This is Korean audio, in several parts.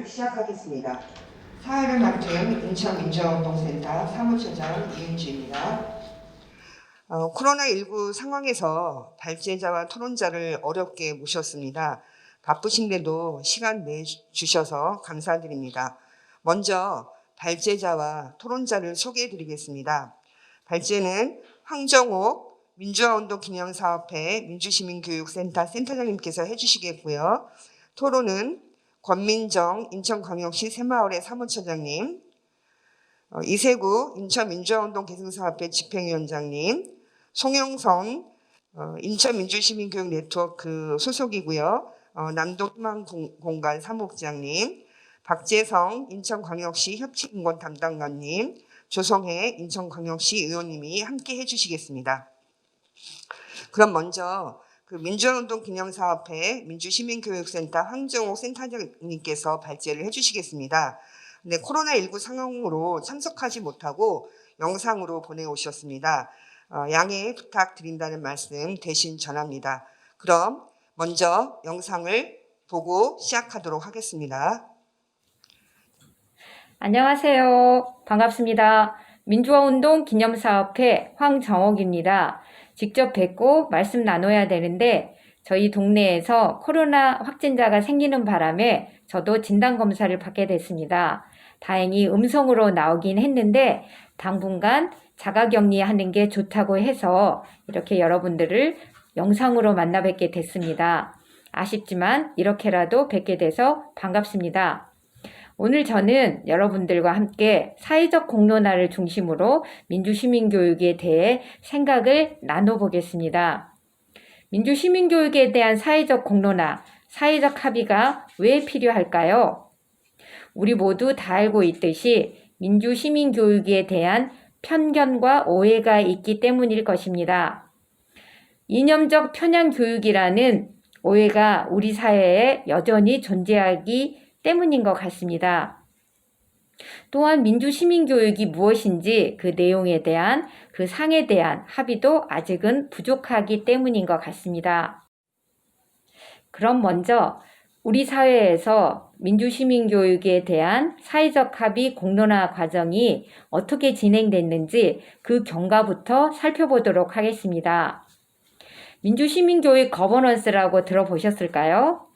회의를 시작하겠습니다. 사회를 맡은 인천민주화운동센터 사무처장 이은주입니다. 코로나19 상황에서 발제자와 토론자를 어렵게 모셨습니다. 바쁘신데도 시간 내주셔서 감사드립니다. 먼저 발제자와 토론자를 소개해드리겠습니다. 발제는 황정옥 민주화운동 기념사업회 민주시민교육센터 센터장님께서 해주시겠고요. 토론은 권민정 인천광역시 새마을회 사무처장님, 이세구 인천민주화운동 계승사업회 집행위원장님, 송영선 인천민주시민교육네트워크 소속이고요. 남동희망공간 사무국장님, 박재성 인천광역시 협치인권 담당관님, 조성혜 인천광역시 의원님이 함께 해주시겠습니다. 그럼 먼저 민주화운동 기념사업회 민주시민교육센터 황정옥 센터장님께서 발제를 해주시겠습니다. 네, 코로나19 상황으로 참석하지 못하고 영상으로 보내오셨습니다. 양해 부탁드린다는 말씀 대신 전합니다. 그럼 먼저 영상을 보고 시작하도록 하겠습니다. 안녕하세요. 반갑습니다. 민주화운동 기념사업회 황정옥입니다. 직접 뵙고 말씀 나눠야 되는데 저희 동네에서 코로나 확진자가 생기는 바람에 저도 진단검사를 받게 됐습니다. 다행히 음성으로 나오긴 했는데 당분간 자가격리하는 게 좋다고 해서 이렇게 여러분들을 영상으로 만나 뵙게 됐습니다. 아쉽지만 이렇게라도 뵙게 돼서 반갑습니다. 오늘 저는 여러분들과 함께 사회적 공론화를 중심으로 민주시민교육에 대해 생각을 나눠보겠습니다. 민주시민교육에 대한 사회적 공론화, 사회적 합의가 왜 필요할까요? 우리 모두 다 알고 있듯이 민주시민교육에 대한 편견과 오해가 있기 때문일 것입니다. 이념적 편향교육이라는 오해가 우리 사회에 여전히 존재하기 때문인 것 같습니다. 또한 민주시민교육이 무엇인지 그 내용에 대한 그 상에 대한 합의도 아직은 부족하기 때문인 것 같습니다. 그럼 먼저 우리 사회에서 민주시민교육에 대한 사회적 합의 공론화 과정이 어떻게 진행됐는지 그 경과부터 살펴보도록 하겠습니다. 민주시민교육 거버넌스라고 들어보셨을까요?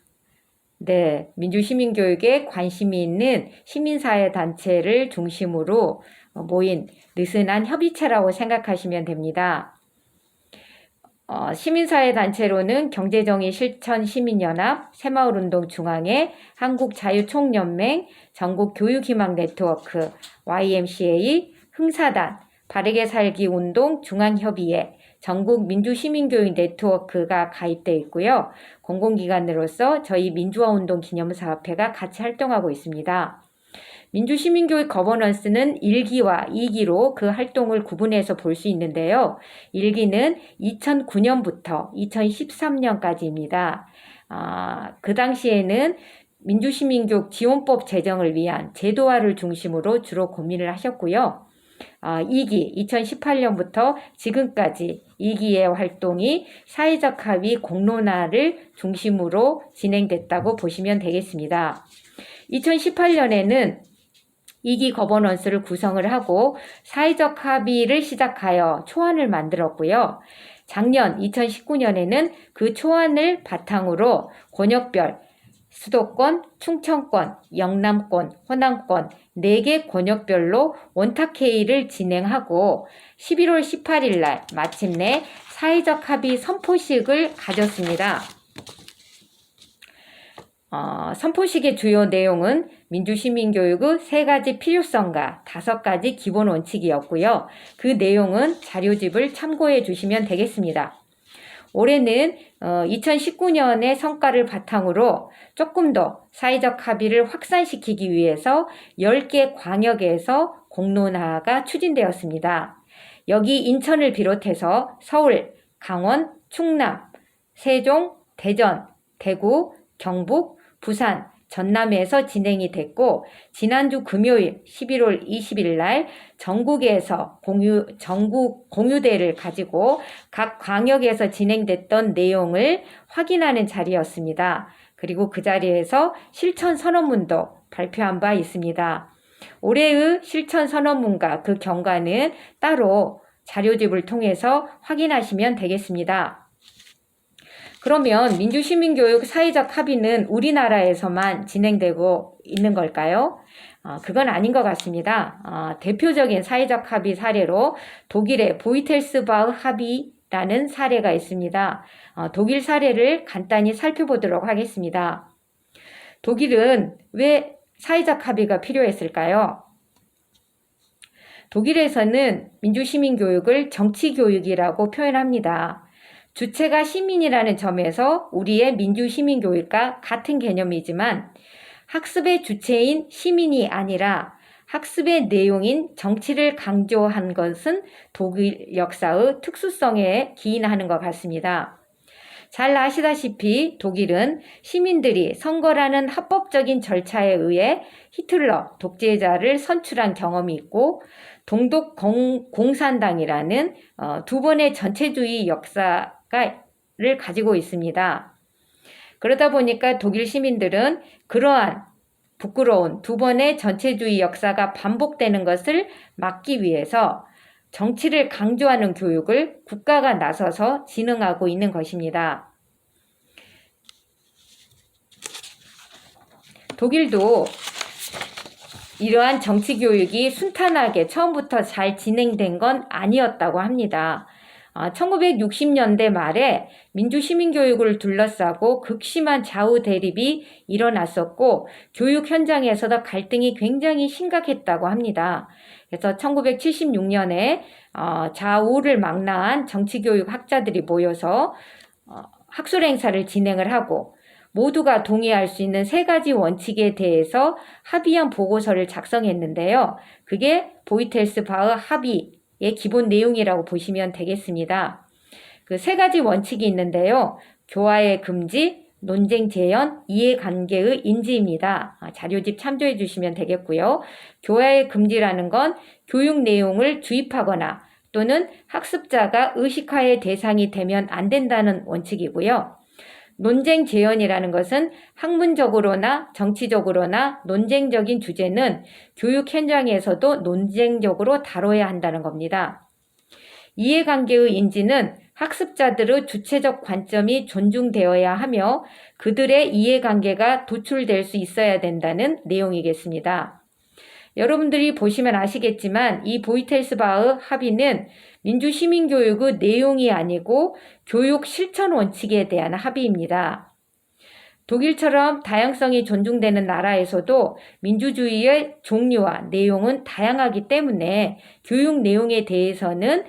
네, 민주시민교육에 관심이 있는 시민사회단체를 중심으로 모인 느슨한 협의체라고 생각하시면 됩니다. 시민사회단체로는 경제정의실천시민연합, 새마을운동중앙회, 한국자유총연맹, 전국교육희망네트워크, YMCA, 흥사단, 바르게살기운동 중앙협의회, 전국민주시민교육 네트워크가 가입되어 있고요. 공공기관으로서 저희 민주화운동 기념사업회가 같이 활동하고 있습니다. 민주시민교육 거버넌스는 1기와 2기로 그 활동을 구분해서 볼 수 있는데요. 1기는 2009년부터 2013년까지입니다. 그 당시에는 민주시민교육 지원법 제정을 위한 제도화를 중심으로 주로 고민을 하셨고요. 2기 2018년부터 지금까지 2기의 활동이 사회적 합의 공론화를 중심으로 진행됐다고 보시면 되겠습니다. 2018년에는 2기 거버넌스를 구성을 하고 사회적 합의를 시작하여 초안을 만들었고요. 작년 2019년에는 그 초안을 바탕으로 권역별 수도권, 충청권, 영남권, 호남권 4개 권역별로 원탁회의를 진행하고 11월 18일 날 마침내 사회적 합의 선포식을 가졌습니다. 선포식의 주요 내용은 민주시민교육의 3가지 필요성과 5가지 기본 원칙이었고요. 그 내용은 자료집을 참고해 주시면 되겠습니다. 올해는 2019년의 성과를 바탕으로 조금 더 사회적 합의를 확산시키기 위해서 10개 광역에서 공론화가 추진되었습니다. 여기 인천을 비롯해서 서울, 강원, 충남, 세종, 대전, 대구, 경북, 부산, 전남에서 진행이 됐고 지난주 금요일 11월 20일 날 전국에서 전국 공유대를 가지고 각 광역에서 진행됐던 내용을 확인하는 자리였습니다. 그리고 그 자리에서 실천 선언문도 발표한 바 있습니다. 올해의 실천 선언문과 그 경과는 따로 자료집을 통해서 확인하시면 되겠습니다. 그러면 민주시민교육 사회적 합의는 우리나라에서만 진행되고 있는 걸까요? 그건 아닌 것 같습니다. 대표적인 사회적 합의 사례로 독일의 보이텔스바흐 합의라는 사례가 있습니다. 독일 사례를 간단히 살펴보도록 하겠습니다. 독일은 왜 사회적 합의가 필요했을까요? 독일에서는 민주시민교육을 정치교육이라고 표현합니다. 주체가 시민이라는 점에서 우리의 민주시민교육과 같은 개념이지만 학습의 주체인 시민이 아니라 학습의 내용인 정치를 강조한 것은 독일 역사의 특수성에 기인하는 것 같습니다. 잘 아시다시피 독일은 시민들이 선거라는 합법적인 절차에 의해 히틀러 독재자를 선출한 경험이 있고 동독 공산당이라는 두 번의 전체주의 역사를 가지고 있습니다. 그러다 보니까 독일 시민들은 그러한 부끄러운 두 번의 전체주의 역사가 반복되는 것을 막기 위해서 정치를 강조하는 교육을 국가가 나서서 진행하고 있는 것입니다. 독일도 이러한 정치 교육이 순탄하게 처음부터 잘 진행된 건 아니었다고 합니다. 1960년대 말에 민주시민교육을 둘러싸고 극심한 좌우 대립이 일어났었고 교육 현장에서도 갈등이 굉장히 심각했다고 합니다. 그래서 1976년에 좌우를 망라한 정치교육 학자들이 모여서 학술 행사를 진행을 하고 모두가 동의할 수 있는 3가지 원칙에 대해서 합의한 보고서를 작성했는데요. 그게 보이텔스바흐 합의의 기본 내용이라고 보시면 되겠습니다. 그 3가지 원칙이 있는데요. 교화의 금지, 논쟁 재현, 이해관계의 인지입니다. 자료집 참조해 주시면 되겠고요. 교화의 금지라는 건 교육 내용을 주입하거나 또는 학습자가 의식화의 대상이 되면 안 된다는 원칙이고요. 논쟁 재현이라는 것은 학문적으로나 정치적으로나 논쟁적인 주제는 교육 현장에서도 논쟁적으로 다뤄야 한다는 겁니다. 이해관계의 인지는 학습자들의 주체적 관점이 존중되어야 하며 그들의 이해관계가 도출될 수 있어야 된다는 내용이겠습니다. 여러분들이 보시면 아시겠지만 이 보이텔스바흐 합의는 민주시민교육의 내용이 아니고 교육 실천 원칙에 대한 합의입니다. 독일처럼 다양성이 존중되는 나라에서도 민주주의의 종류와 내용은 다양하기 때문에 교육 내용에 대해서는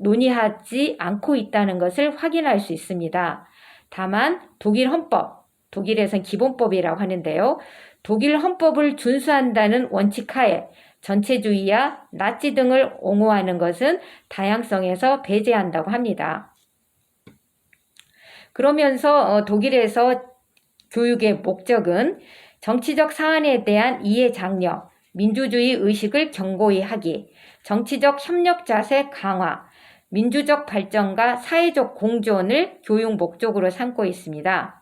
논의하지 않고 있다는 것을 확인할 수 있습니다. 다만 독일 헌법, 독일에선 기본법이라고 하는데요. 독일 헌법을 준수한다는 원칙 하에 전체주의와 나치 등을 옹호하는 것은 다양성에서 배제한다고 합니다. 그러면서 독일에서 교육의 목적은 정치적 사안에 대한 이해 장려, 민주주의 의식을 견고히 하기, 정치적 협력 자세 강화, 민주적 발전과 사회적 공존을 교육 목적으로 삼고 있습니다.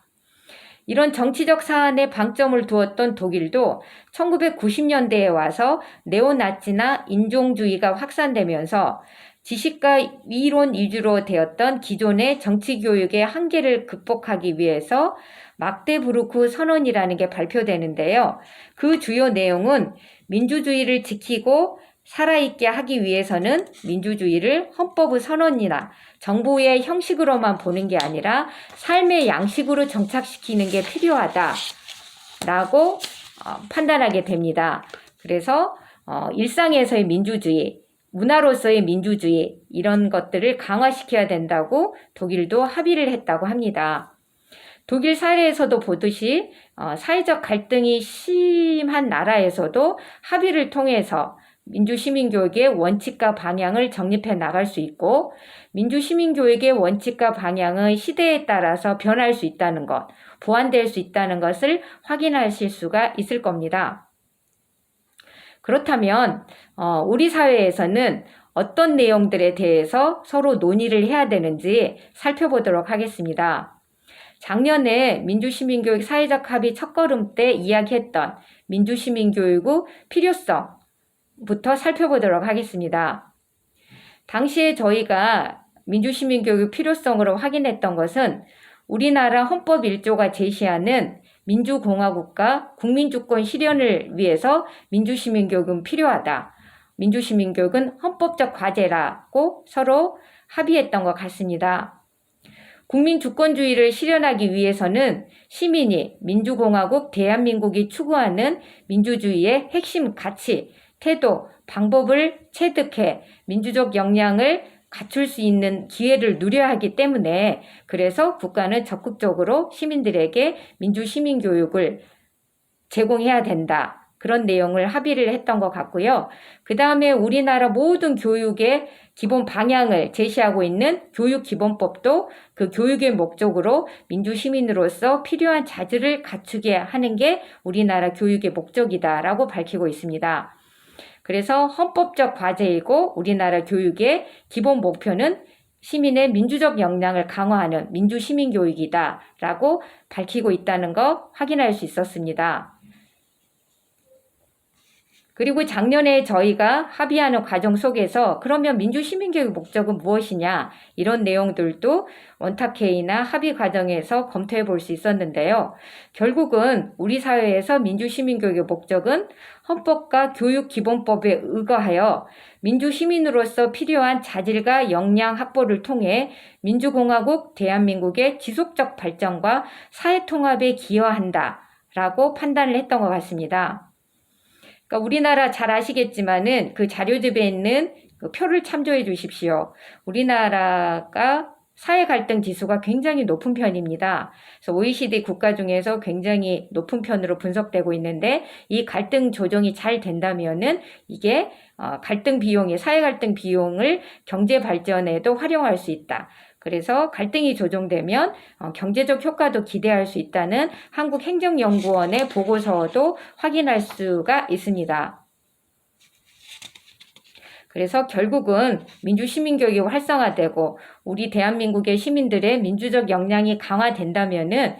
이런 정치적 사안에 방점을 두었던 독일도 1990년대에 와서 네오나치나 인종주의가 확산되면서 지식과 이론 위주로 되었던 기존의 정치교육의 한계를 극복하기 위해서 막데부르크 선언이라는 게 발표되는데요. 그 주요 내용은 민주주의를 지키고 살아있게 하기 위해서는 민주주의를 헌법의 선언이나 정부의 형식으로만 보는 게 아니라 삶의 양식으로 정착시키는 게 필요하다라고 판단하게 됩니다. 그래서 일상에서의 민주주의, 문화로서의 민주주의 이런 것들을 강화시켜야 된다고 독일도 합의를 했다고 합니다. 독일 사례에서도 보듯이 사회적 갈등이 심한 나라에서도 합의를 통해서 민주시민교육의 원칙과 방향을 정립해 나갈 수 있고 민주시민교육의 원칙과 방향은 시대에 따라서 변할 수 있다는 것, 보완될 수 있다는 것을 확인하실 수가 있을 겁니다. 그렇다면 우리 사회에서는 어떤 내용들에 대해서 서로 논의를 해야 되는지 살펴보도록 하겠습니다. 작년에 민주시민교육 사회적 합의 첫걸음 때 이야기했던 민주시민교육의 필요성부터 살펴보도록 하겠습니다. 당시에 저희가 민주시민교육 필요성으로 확인했던 것은 우리나라 헌법 1조가 제시하는 민주공화국과 국민주권 실현을 위해서 민주시민교육은 필요하다. 민주시민교육은 헌법적 과제라고 서로 합의했던 것 같습니다. 국민주권주의를 실현하기 위해서는 시민이 민주공화국 대한민국이 추구하는 민주주의의 핵심 가치, 태도, 방법을 체득해 민주적 역량을 갖출 수 있는 기회를 누려야 하기 때문에 그래서 국가는 적극적으로 시민들에게 민주시민교육을 제공해야 된다. 그런 내용을 합의를 했던 것 같고요. 그 다음에 우리나라 모든 교육의 기본 방향을 제시하고 있는 교육기본법도 그 교육의 목적으로 민주시민으로서 필요한 자질을 갖추게 하는 게 우리나라 교육의 목적이다라고 밝히고 있습니다. 그래서 헌법적 과제이고 우리나라 교육의 기본 목표는 시민의 민주적 역량을 강화하는 민주시민교육이다라고 밝히고 있다는 거 확인할 수 있었습니다. 그리고 작년에 저희가 합의하는 과정 속에서 그러면 민주시민교육 목적은 무엇이냐 이런 내용들도 원탁회의나 합의 과정에서 검토해 볼 수 있었는데요. 결국은 우리 사회에서 민주시민교육의 목적은 헌법과 교육기본법에 의거하여 민주시민으로서 필요한 자질과 역량 확보를 통해 민주공화국 대한민국의 지속적 발전과 사회통합에 기여한다라고 판단을 했던 것 같습니다. 그러니까 우리나라 잘 아시겠지만은 그 자료집에 있는 그 표를 참조해 주십시오. 우리나라가 사회 갈등 지수가 굉장히 높은 편입니다. 그래서 OECD 국가 중에서 굉장히 높은 편으로 분석되고 있는데 이 갈등 조정이 잘 된다면은 이게 갈등 비용이 사회 갈등 비용을 경제 발전에도 활용할 수 있다. 그래서 갈등이 조정되면 경제적 효과도 기대할 수 있다는 한국행정연구원의 보고서도 확인할 수가 있습니다. 그래서 결국은 민주시민교육이 활성화되고 우리 대한민국의 시민들의 민주적 역량이 강화된다면은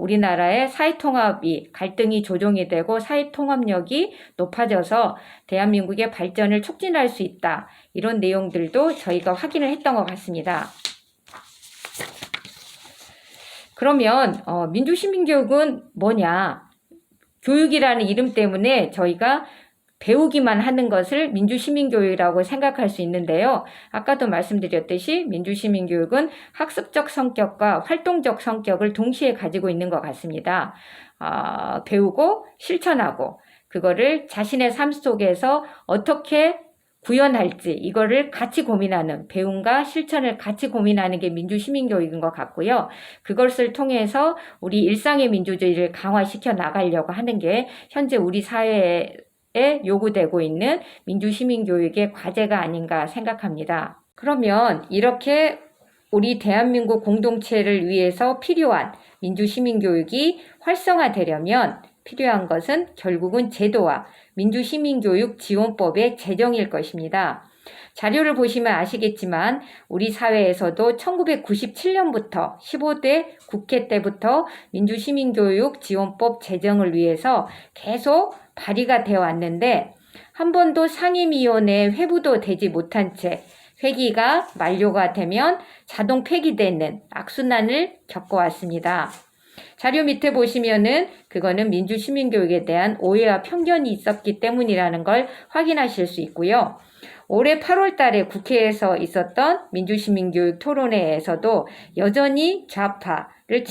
우리나라의 사회통합이 갈등이 조정이 되고 사회통합력이 높아져서 대한민국의 발전을 촉진할 수 있다. 이런 내용들도 저희가 확인을 했던 것 같습니다. 그러면 민주시민교육은 뭐냐? 교육이라는 이름 때문에 저희가 배우기만 하는 것을 민주시민교육이라고 생각할 수 있는데요. 아까도 말씀드렸듯이 민주시민교육은 학습적 성격과 활동적 성격을 동시에 가지고 있는 것 같습니다. 배우고 실천하고 그거를 자신의 삶 속에서 어떻게 구현할지 이거를 같이 고민하는 배움과 실천을 같이 고민하는 게 민주시민교육인 것 같고요. 그것을 통해서 우리 일상의 민주주의를 강화시켜 나가려고 하는 게 현재 우리 사회에 요구되고 있는 민주시민교육의 과제가 아닌가 생각합니다. 그러면 이렇게 우리 대한민국 공동체를 위해서 필요한 민주시민교육이 활성화되려면 필요한 것은 결국은 제도와 민주시민교육 지원법의 제정일 것입니다. 자료를 보시면 아시겠지만 우리 사회에서도 1997년부터 15대 국회 때부터 민주시민교육 지원법 제정을 위해서 계속 발의가 되어 왔는데 한 번도 상임위원회 회부도 되지 못한 채 회기가 만료가 되면 자동 폐기되는 악순환을 겪어왔습니다. 자료 밑에 보시면은 그거는 민주시민교육에 대한 오해와 편견이 있었기 때문이라는 걸 확인하실 수 있고요. 올해 8월 달에 국회에서 있었던 민주시민교육 토론회에서도 여전히 좌파를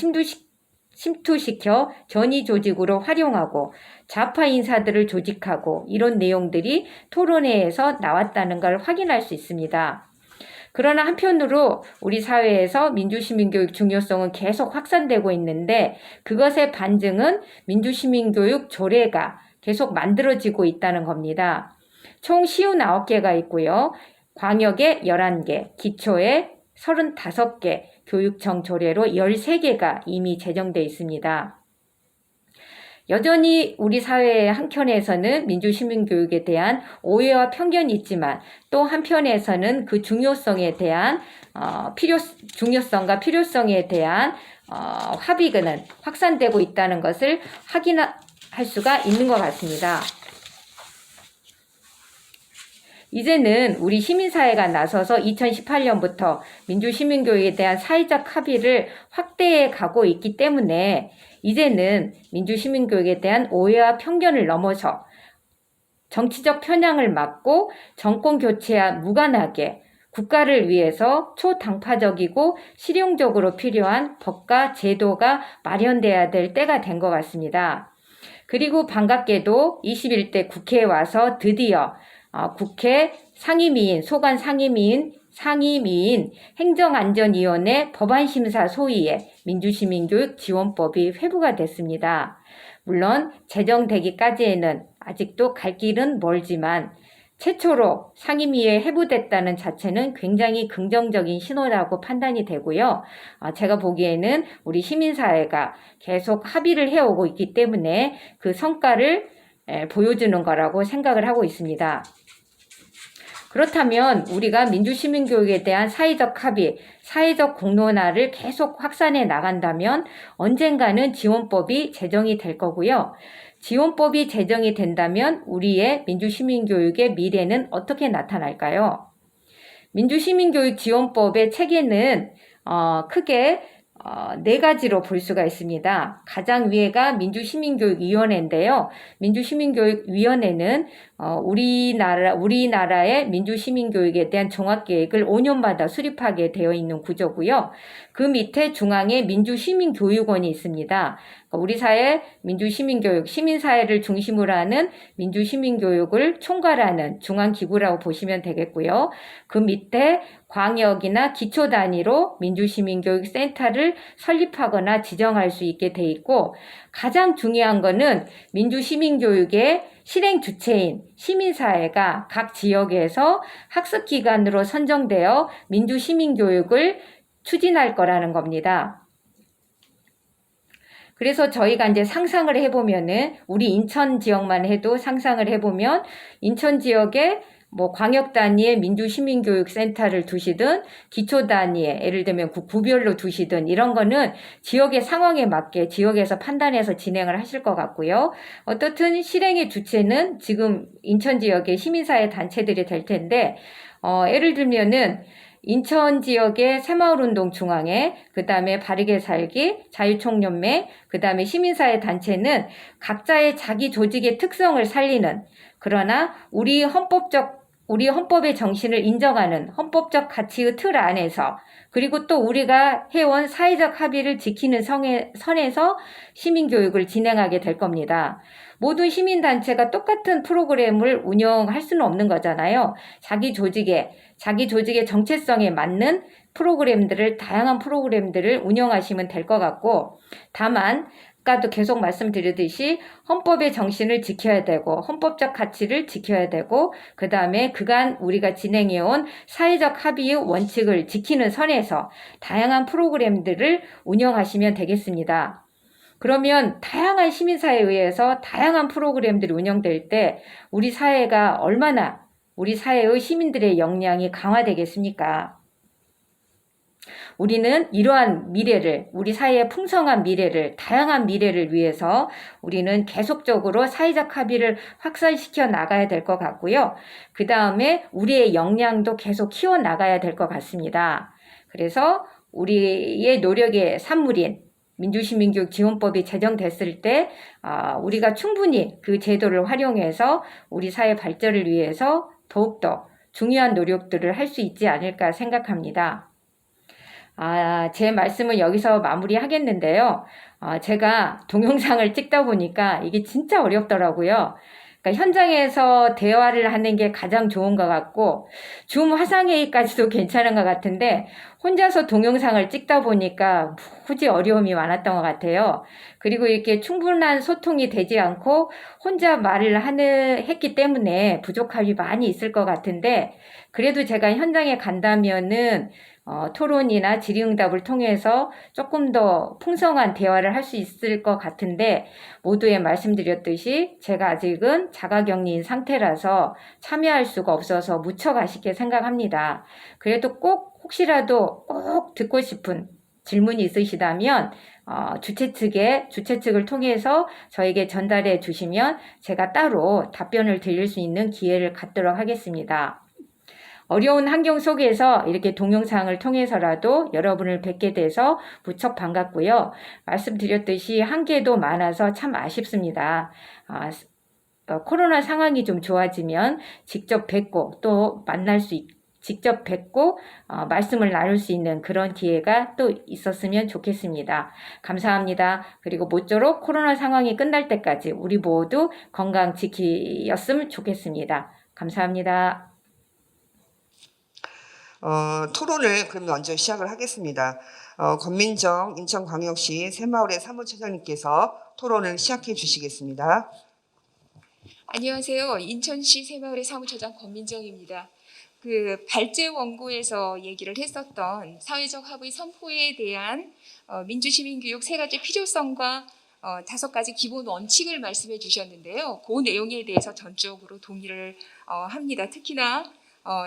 침투시켜 전위 조직으로 활용하고 좌파 인사들을 조직하고 이런 내용들이 토론회에서 나왔다는 걸 확인할 수 있습니다. 그러나 한편으로 우리 사회에서 민주시민교육 중요성은 계속 확산되고 있는데 그것의 반증은 민주시민교육 조례가 계속 만들어지고 있다는 겁니다. 총 59개가 있고요. 광역에 11개, 기초에 35개, 교육청 조례로 13개가 이미 제정되어 있습니다. 여전히 우리 사회의 한켠에서는 민주시민교육에 대한 오해와 편견이 있지만 또 한편에서는 그 중요성에 대한 중요성과 필요성에 대한 합의는 확산되고 있다는 것을 확인할 수가 있는 것 같습니다. 이제는 우리 시민사회가 나서서 2018년부터 민주시민교육에 대한 사회적 합의를 확대해 가고 있기 때문에 이제는 민주시민교육에 대한 오해와 편견을 넘어서 정치적 편향을 막고 정권 교체와 무관하게 국가를 위해서 초당파적이고 실용적으로 필요한 법과 제도가 마련돼야 될 때가 된 것 같습니다. 그리고 반갑게도 21대 국회에 와서 드디어 국회 상임위인, 소관 상임위인 행정안전위원회 법안심사 소위에 민주시민교육 지원법이 회부가 됐습니다. 물론 제정되기까지에는 아직도 갈 길은 멀지만 최초로 상임위에 회부됐다는 자체는 굉장히 긍정적인 신호라고 판단이 되고요. 제가 보기에는 우리 시민사회가 계속 합의를 해오고 있기 때문에 그 성과를 보여주는 거라고 생각을 하고 있습니다. 그렇다면 우리가 민주시민교육에 대한 사회적 합의, 사회적 공론화를 계속 확산해 나간다면 언젠가는 지원법이 제정이 될 거고요. 지원법이 제정이 된다면 우리의 민주시민교육의 미래는 어떻게 나타날까요? 민주시민교육 지원법의 체계는 크게 네 가지로 볼 수가 있습니다. 가장 위에가 민주시민교육위원회인데요. 민주시민교육위원회는 우리나라의 민주시민교육에 대한 종합계획을 5년마다 수립하게 되어 있는 구조고요. 그 밑에 중앙에 민주시민교육원이 있습니다. 우리 사회 민주시민교육, 시민사회를 중심으로 하는 민주시민교육을 총괄하는 중앙기구라고 보시면 되겠고요. 그 밑에 광역이나 기초 단위로 민주시민교육센터를 설립하거나 지정할 수 있게 돼 있고, 가장 중요한 거는 민주시민교육의 실행 주체인 시민사회가 각 지역에서 학습기관으로 선정되어 민주시민교육을 추진할 거라는 겁니다. 그래서 저희가 이제 상상을 해보면은 우리 인천 지역만 해도 상상을 해보면 인천 지역에 광역 단위의 민주시민교육센터를 두시든 기초 단위의 예를 들면 구별로 두시든 이런 거는 지역의 상황에 맞게 지역에서 판단해서 진행을 하실 것 같고요. 어떻든 실행의 주체는 지금 인천 지역의 시민사회 단체들이 될 텐데 예를 들면은 인천 지역의 새마을운동 중앙회, 그 다음에 바르게 살기, 자유총연맹, 그 다음에 시민사회 단체는 각자의 자기 조직의 특성을 살리는, 그러나 우리 헌법의 정신을 인정하는 헌법적 가치의 틀 안에서, 그리고 또 우리가 해온 사회적 합의를 지키는 선에서 시민교육을 진행하게 될 겁니다. 모든 시민단체가 똑같은 프로그램을 운영할 수는 없는 거잖아요. 자기 조직의 정체성에 맞는 다양한 프로그램들을 운영하시면 될 것 같고, 다만 아까도 계속 말씀드렸듯이 헌법의 정신을 지켜야 되고 헌법적 가치를 지켜야 되고, 그 다음에 그간 우리가 진행해온 사회적 합의의 원칙을 지키는 선에서 다양한 프로그램들을 운영하시면 되겠습니다. 그러면 다양한 시민사회에 의해서 다양한 프로그램들이 운영될 때 우리 사회가 얼마나 우리 사회의 시민들의 역량이 강화되겠습니까? 우리는 이러한 미래를, 우리 사회의 풍성한 미래를, 다양한 미래를 위해서 우리는 계속적으로 사회적 합의를 확산시켜 나가야 될 것 같고요. 그 다음에 우리의 역량도 계속 키워 나가야 될 것 같습니다. 그래서 우리의 노력의 산물인 민주시민교육 지원법이 제정됐을 때 우리가 충분히 그 제도를 활용해서 우리 사회 발전을 위해서 더욱더 중요한 노력들을 할 수 있지 않을까 생각합니다. 제 말씀은 여기서 마무리하겠는데요. 제가 동영상을 찍다 보니까 이게 진짜 어렵더라고요. 그러니까 현장에서 대화를 하는 게 가장 좋은 것 같고 줌 화상회의까지도 괜찮은 것 같은데 혼자서 동영상을 찍다 보니까 무지 어려움이 많았던 것 같아요. 그리고 이렇게 충분한 소통이 되지 않고 혼자 말을 했기 때문에 부족함이 많이 있을 것 같은데, 그래도 제가 현장에 간다면은 토론이나 질의응답을 통해서 조금 더 풍성한 대화를 할 수 있을 것 같은데, 모두에 말씀드렸듯이 제가 아직은 자가격리인 상태라서 참여할 수가 없어서 무척 아쉽게 생각합니다. 그래도 꼭 혹시라도 꼭 듣고 싶은 질문이 있으시다면 주최 측을 통해서 저에게 전달해 주시면 제가 따로 답변을 드릴 수 있는 기회를 갖도록 하겠습니다. 어려운 환경 속에서 이렇게 동영상을 통해서라도 여러분을 뵙게 돼서 무척 반갑고요. 말씀드렸듯이 한계도 많아서 참 아쉽습니다. 코로나 상황이 좀 좋아지면 직접 뵙고 또 직접 뵙고 말씀을 나눌 수 있는 그런 기회가 또 있었으면 좋겠습니다. 감사합니다. 그리고 모쪼록 코로나 상황이 끝날 때까지 우리 모두 건강 지키었으면 좋겠습니다. 감사합니다. 토론을 그럼 먼저 시작을 하겠습니다. 권민정 인천광역시 새마을의 사무처장님께서 토론을 시작해 주시겠습니다. 안녕하세요. 인천시 새마을의 사무처장 권민정입니다. 그 발제 원고에서 얘기를 했었던 사회적 합의 선포에 대한 민주시민교육 세 가지 필요성과 5가지 기본 원칙을 말씀해 주셨는데요. 그 내용에 대해서 전적으로 동의를 합니다. 특히나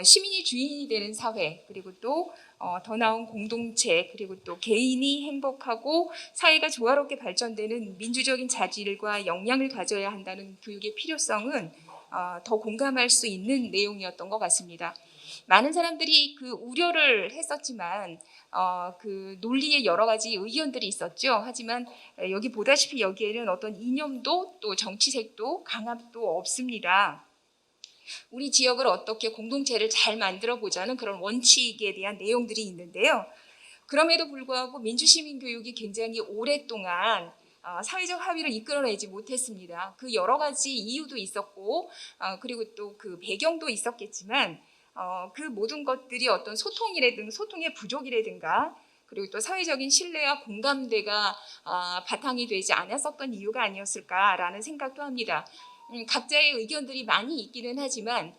시민이 주인이 되는 사회, 그리고 또 더 나은 공동체, 그리고 또 개인이 행복하고 사회가 조화롭게 발전되는 민주적인 자질과 역량을 가져야 한다는 교육의 필요성은 더 공감할 수 있는 내용이었던 것 같습니다. 많은 사람들이 그 우려를 했었지만 그 논리에 여러 가지 의견들이 있었죠. 하지만 여기 보다시피 여기에는 어떤 이념도 또 정치색도 강압도 없습니다. 우리 지역을 어떻게 공동체를 잘 만들어 보자는 그런 원칙에 대한 내용들이 있는데요. 그럼에도 불구하고 민주시민교육이 굉장히 오랫동안 사회적 합의를 이끌어내지 못했습니다. 그 여러 가지 이유도 있었고 그리고 또 그 배경도 있었겠지만 그 모든 것들이 어떤 소통의 부족이라든가 그리고 또 사회적인 신뢰와 공감대가 바탕이 되지 않았었던 이유가 아니었을까라는 생각도 합니다. 각자의 의견들이 많이 있기는 하지만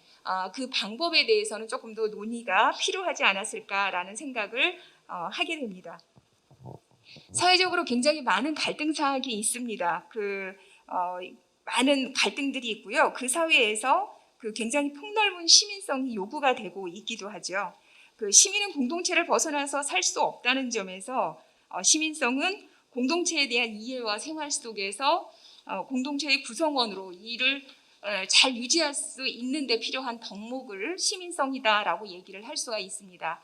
그 방법에 대해서는 조금 더 논의가 필요하지 않았을까라는 생각을 하게 됩니다. 사회적으로 굉장히 많은 갈등 사항이 있습니다. 많은 갈등들이 있고요. 그 사회에서 그 굉장히 폭넓은 시민성이 요구가 되고 있기도 하죠. 그 시민은 공동체를 벗어나서 살 수 없다는 점에서 시민성은 공동체에 대한 이해와 생활 속에서 공동체의 구성원으로 이를 잘 유지할 수 있는 데 필요한 덕목을 시민성이다라고 얘기를 할 수가 있습니다.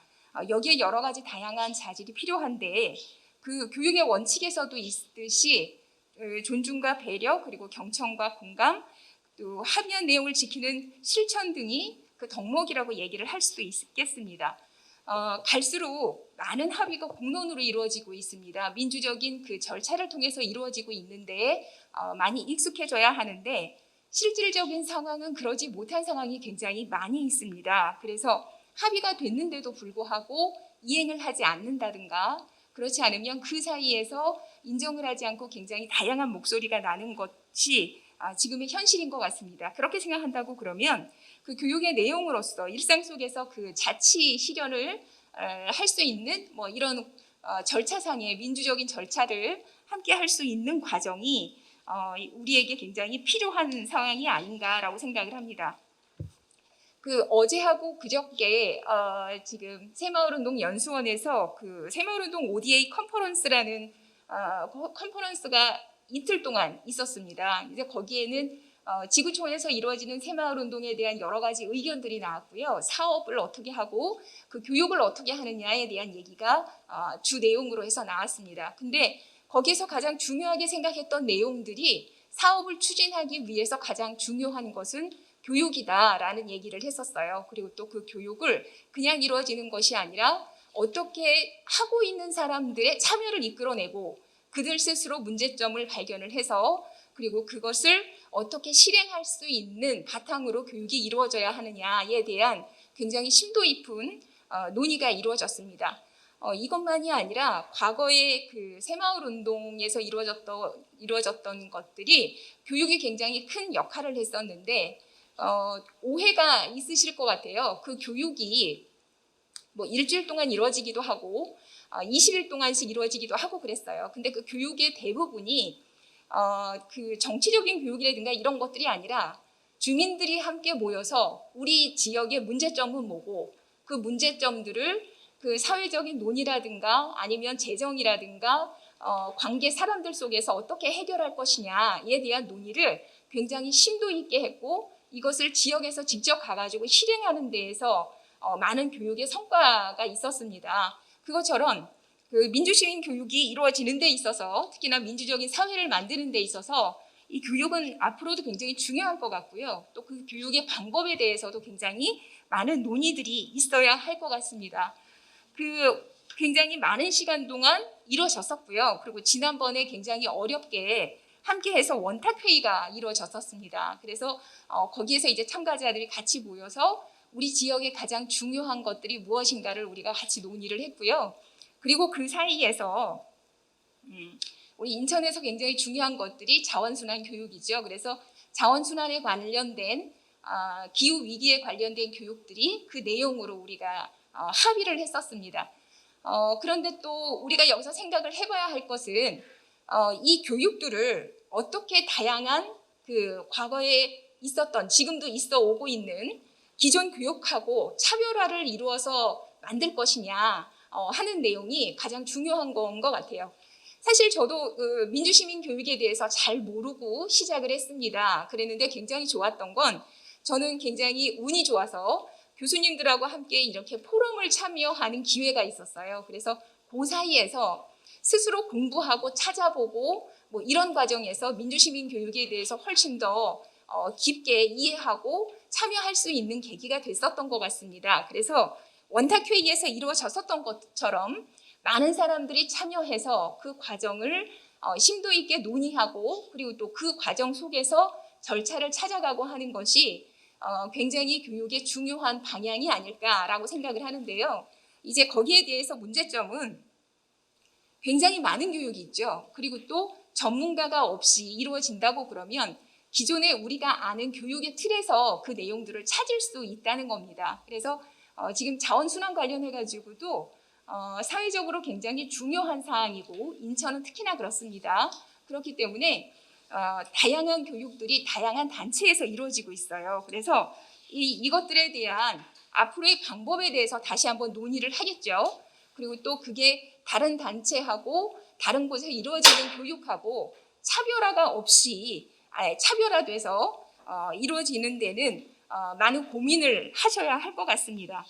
여기에 여러 가지 다양한 자질이 필요한데 그 교육의 원칙에서도 있듯이 존중과 배려 그리고 경청과 공감 또 합의한 내용을 지키는 실천 등이 그 덕목이라고 얘기를 할 수도 있겠습니다. 갈수록 많은 합의가 공론으로 이루어지고 있습니다. 민주적인 그 절차를 통해서 이루어지고 있는데 많이 익숙해져야 하는데 실질적인 상황은 그러지 못한 상황이 굉장히 많이 있습니다. 그래서 합의가 됐는데도 불구하고 이행을 하지 않는다든가 그렇지 않으면 그 사이에서 인정을 하지 않고 굉장히 다양한 목소리가 나는 것이 지금의 현실인 것 같습니다. 그렇게 생각한다고 그러면 그 교육의 내용으로서 일상 속에서 그 자치 실현을 할 수 있는 뭐 이런 절차상의 민주적인 절차를 함께 할 수 있는 과정이 우리에게 굉장히 필요한 상황이 아닌가라고 생각을 합니다. 그 어제하고 그저께 지금 새마을운동 연수원에서 그 새마을운동 ODA 컨퍼런스라는 컨퍼런스가 이틀 동안 있었습니다. 이제 거기에는 지구촌에서 이루어지는 새마을운동에 대한 여러 가지 의견들이 나왔고요. 사업을 어떻게 하고 그 교육을 어떻게 하느냐에 대한 얘기가 주 내용으로 해서 나왔습니다. 근데 거기에서 가장 중요하게 생각했던 내용들이 사업을 추진하기 위해서 가장 중요한 것은 교육이다라는 얘기를 했었어요. 그리고 또 그 교육을 그냥 이루어지는 것이 아니라 어떻게 하고 있는 사람들의 참여를 이끌어내고 그들 스스로 문제점을 발견을 해서 그리고 그것을 어떻게 실행할 수 있는 바탕으로 교육이 이루어져야 하느냐에 대한 굉장히 심도 깊은 논의가 이루어졌습니다. 이것만이 아니라 과거에 그 새마을운동에서 이루어졌던 것들이 교육이 굉장히 큰 역할을 했었는데 오해가 있으실 것 같아요. 그 교육이 뭐 일주일 동안 이루어지기도 하고 20일 동안씩 이루어지기도 하고 그랬어요. 근데 그 교육의 대부분이 그 정치적인 교육이라든가 이런 것들이 아니라 주민들이 함께 모여서 우리 지역의 문제점은 뭐고 그 문제점들을 그 사회적인 논의라든가 아니면 재정이라든가 관계 사람들 속에서 어떻게 해결할 것이냐에 대한 논의를 굉장히 심도 있게 했고 이것을 지역에서 직접 가가지고 실행하는 데에서 많은 교육의 성과가 있었습니다. 그것처럼 그 민주시민 교육이 이루어지는 데 있어서 특히나 민주적인 사회를 만드는 데 있어서 이 교육은 앞으로도 굉장히 중요할 것 같고요. 또 그 교육의 방법에 대해서도 굉장히 많은 논의들이 있어야 할 것 같습니다. 그 굉장히 많은 시간 동안 이루어졌었고요. 그리고 지난번에 굉장히 어렵게 함께해서 원탁회의가 이루어졌었습니다. 그래서 거기에서 이제 참가자들이 같이 모여서 우리 지역의 가장 중요한 것들이 무엇인가를 우리가 같이 논의를 했고요. 그리고 그 사이에서 우리 인천에서 굉장히 중요한 것들이 자원순환 교육이죠. 그래서 자원순환에 관련된 기후 위기에 관련된 교육들이 그 내용으로 우리가 합의를 했었습니다. 그런데 또 우리가 여기서 생각을 해봐야 할 것은 이 교육들을 어떻게 다양한 그 과거에 있었던 지금도 있어 오고 있는 기존 교육하고 차별화를 이루어서 만들 것이냐 하는 내용이 가장 중요한 건 것 같아요. 사실 저도 그 민주시민 교육에 대해서 잘 모르고 시작을 했습니다. 그랬는데 굉장히 좋았던 건 저는 굉장히 운이 좋아서 교수님들하고 함께 이렇게 포럼을 참여하는 기회가 있었어요. 그래서 그 사이에서 스스로 공부하고 찾아보고 뭐 이런 과정에서 민주시민 교육에 대해서 훨씬 더 깊게 이해하고 참여할 수 있는 계기가 됐었던 것 같습니다. 그래서 원탁회의에서 이루어졌었던 것처럼 많은 사람들이 참여해서 그 과정을 심도 있게 논의하고 그리고 또 그 과정 속에서 절차를 찾아가고 하는 것이 굉장히 교육의 중요한 방향이 아닐까라고 생각을 하는데요. 이제 거기에 대해서 문제점은 굉장히 많은 교육이 있죠. 그리고 또 전문가가 없이 이루어진다고 그러면 기존에 우리가 아는 교육의 틀에서 그 내용들을 찾을 수 있다는 겁니다. 그래서 지금 자원순환 관련해가지고도 사회적으로 굉장히 중요한 사항이고 인천은 특히나 그렇습니다. 그렇기 때문에 다양한 교육들이 다양한 단체에서 이루어지고 있어요. 그래서 이것들에 대한 앞으로의 방법에 대해서 다시 한번 논의를 하겠죠. 그리고 또 그게 다른 단체하고 다른 곳에 이루어지는 교육하고 차별화가 없이 차별화돼서 이루어지는 데는 많은 고민을 하셔야 할 것 같습니다.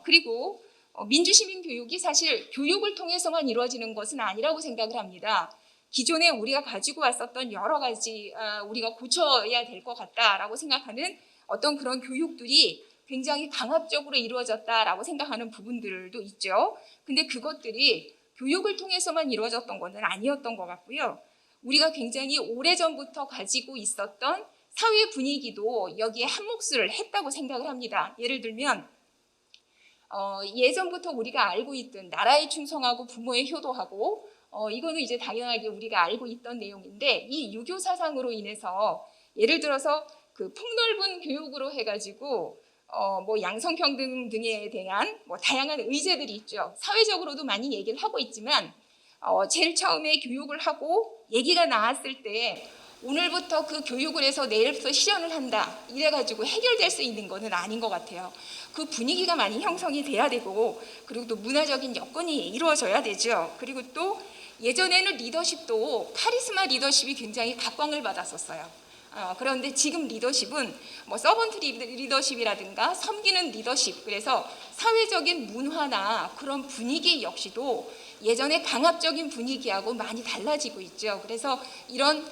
그리고 민주시민 교육이 사실 교육을 통해서만 이루어지는 것은 아니라고 생각을 합니다. 기존에 우리가 가지고 왔었던 여러 가지 우리가 고쳐야 될 것 같다라고 생각하는 어떤 그런 교육들이 굉장히 강압적으로 이루어졌다라고 생각하는 부분들도 있죠. 근데 그것들이 교육을 통해서만 이루어졌던 것은 아니었던 것 같고요. 우리가 굉장히 오래전부터 가지고 있었던 사회 분위기도 여기에 한몫을 했다고 생각을 합니다. 예를 들면 예전부터 우리가 알고 있던 나라에 충성하고 부모에 효도하고 이거는 이제 당연하게 우리가 알고 있던 내용인데 이 유교 사상으로 인해서 예를 들어서 그 폭넓은 교육으로 해가지고 뭐 양성평등 등에 대한 뭐 다양한 의제들이 있죠. 사회적으로도 많이 얘기를 하고 있지만 제일 처음에 교육을 하고 얘기가 나왔을 때 오늘부터 그 교육을 해서 내일부터 실현을 한다 이래가지고 해결될 수 있는 것은 아닌 것 같아요. 그 분위기가 많이 형성이 돼야 되고 그리고 또 문화적인 여건이 이루어져야 되죠. 그리고 또 예전에는 리더십도 카리스마 리더십이 굉장히 각광을 받았었어요. 그런데 지금 리더십은 뭐 서번트 리더십이라든가 섬기는 리더십 그래서 사회적인 문화나 그런 분위기 역시도 예전에 강압적인 분위기하고 많이 달라지고 있죠. 그래서 이런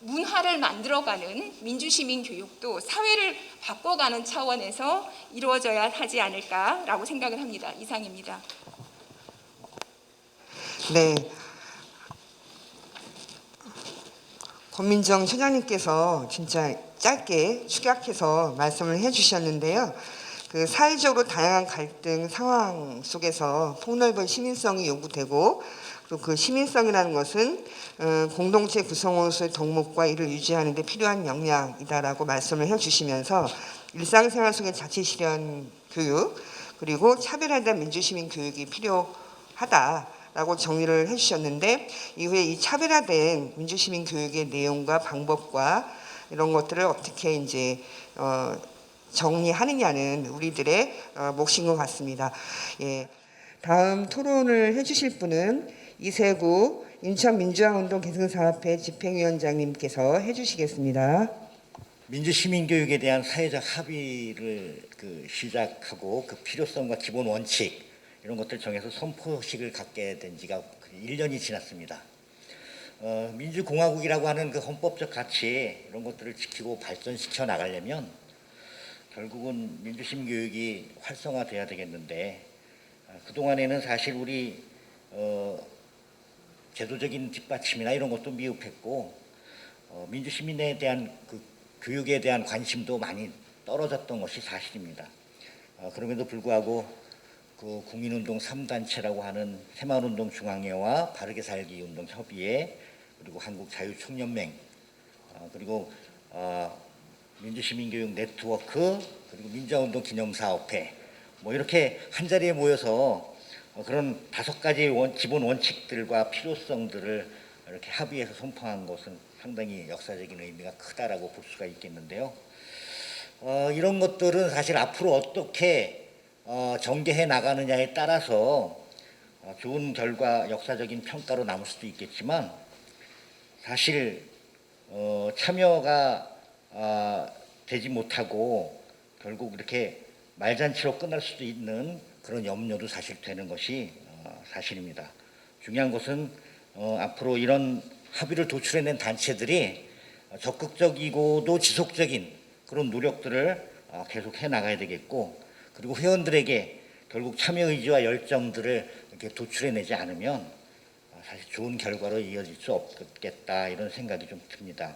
문화를 만들어가는 민주시민 교육도 사회를 바꿔가는 차원에서 이루어져야 하지 않을까라고 생각을 합니다. 이상입니다. 네. 권민정 처장님께서 진짜 짧게 축약해서 말씀을 해주셨는데요. 그 사회적으로 다양한 갈등 상황 속에서 폭넓은 시민성이 요구되고 그리고 그 시민성이라는 것은 공동체 구성원수의 덕목과 이를 유지하는 데 필요한 역량이다라고 말씀을 해주시면서 일상생활 속의 자치 실현 교육 그리고 차별화된 민주시민 교육이 필요하다라고 정리를 해주셨는데 이후에 이 차별화된 민주시민 교육의 내용과 방법과 이런 것들을 어떻게 이제 정리하느냐는 우리들의 몫인 것 같습니다. 예. 다음 토론을 해주실 분은 이세구 인천민주화운동 계승사업회 집행위원장님께서 해주시겠습니다. 민주시민교육에 대한 사회적 합의를 시작하고 그 필요성과 기본 원칙 이런 것들 정해서 선포식을 갖게 된 지가 1년이 지났습니다. 민주공화국이라고 하는 그 헌법적 가치 이런 것들을 지키고 발전시켜 나가려면 결국은 민주시민교육이 활성화돼야 되겠는데 그동안에는 사실 우리 제도적인 뒷받침이나 이런 것도 미흡했고 민주시민에 대한 그 교육에 대한 관심도 많이 떨어졌던 것이 사실입니다. 그럼에도 불구하고 그 국민운동 3단체라고 하는 새마을운동 중앙회와 바르게 살기 운동 협의회 그리고 한국자유총연맹 그리고 민주시민교육 네트워크 그리고 민주화운동 기념사업회 뭐 이렇게 한 자리에 모여서 그런 5가지 기본 원칙들과 필요성들을 이렇게 합의해서 선포한 것은 상당히 역사적인 의미가 크다라고 볼 수가 있겠는데요. 이런 것들은 사실 앞으로 어떻게 전개해 나가느냐에 따라서 좋은 결과, 역사적인 평가로 남을 수도 있겠지만 사실 참여가 되지 못하고 결국 이렇게 말잔치로 끝날 수도 있는 그런 염려도 사실 되는 것이 사실입니다. 중요한 것은 앞으로 이런 합의를 도출해낸 단체들이 적극적이고도 지속적인 그런 노력들을 계속 해 나가야 되겠고 그리고 회원들에게 결국 참여 의지와 열정들을 이렇게 도출해내지 않으면 사실 좋은 결과로 이어질 수 없겠다 이런 생각이 좀 듭니다.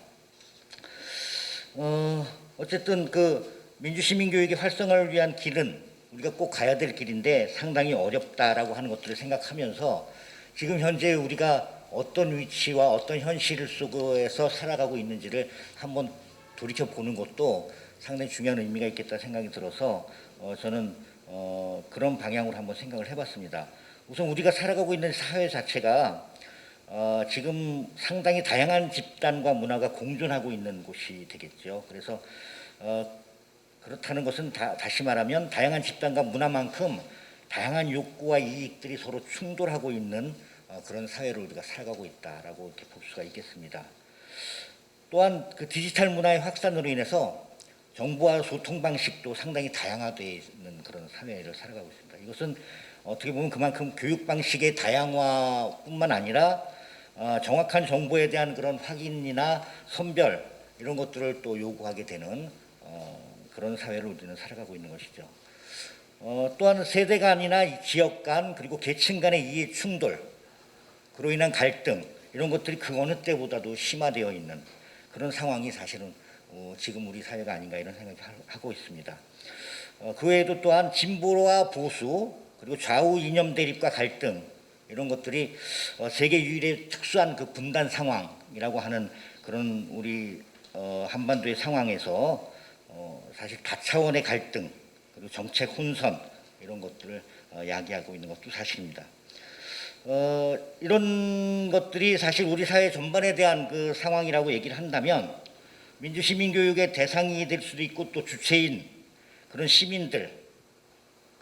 어쨌든 그 민주시민교육의 활성화를 위한 길은 우리가 꼭 가야 될 길인데 상당히 어렵다라고 하는 것들을 생각하면서 지금 현재 우리가 어떤 위치와 어떤 현실 속에서 살아가고 있는지를 한번 돌이켜보는 것도 상당히 중요한 의미가 있겠다 생각이 들어서 저는 그런 방향으로 한번 생각을 해봤습니다. 우선 우리가 살아가고 있는 사회 자체가 지금 상당히 다양한 집단과 문화가 공존하고 있는 곳이 되겠죠. 그래서 그렇다는 것은 다시 말하면 다양한 집단과 문화만큼 다양한 욕구와 이익들이 서로 충돌하고 있는 그런 사회를 우리가 살아가고 있다라고 이렇게 볼 수가 있겠습니다. 또한 그 디지털 문화의 확산으로 인해서 정보와 소통 방식도 상당히 다양화되어 있는 그런 사회를 살아가고 있습니다. 이것은 어떻게 보면 그만큼 교육 방식의 다양화뿐만 아니라 정확한 정보에 대한 그런 확인이나 선별 이런 것들을 또 요구하게 되는 그런 사회를 우리는 살아가고 있는 것이죠. 또한 세대 간이나 지역 간 그리고 계층 간의 이해 충돌 그로 인한 갈등 이런 것들이 그 어느 때보다도 심화되어 있는 그런 상황이 사실은 지금 우리 사회가 아닌가 이런 생각을 하고 있습니다. 그 외에도 또한 진보와 보수 그리고 좌우 이념 대립과 갈등 이런 것들이 세계 유일의 특수한 그 분단 상황이라고 하는 그런 우리 한반도의 상황에서 사실 다차원의 갈등 그리고 정책 혼선 이런 것들을 야기하고 있는 것도 사실입니다. 이런 것들이 사실 우리 사회 전반에 대한 그 상황이라고 얘기를 한다면 민주시민교육의 대상이 될 수도 있고 또 주체인 그런 시민들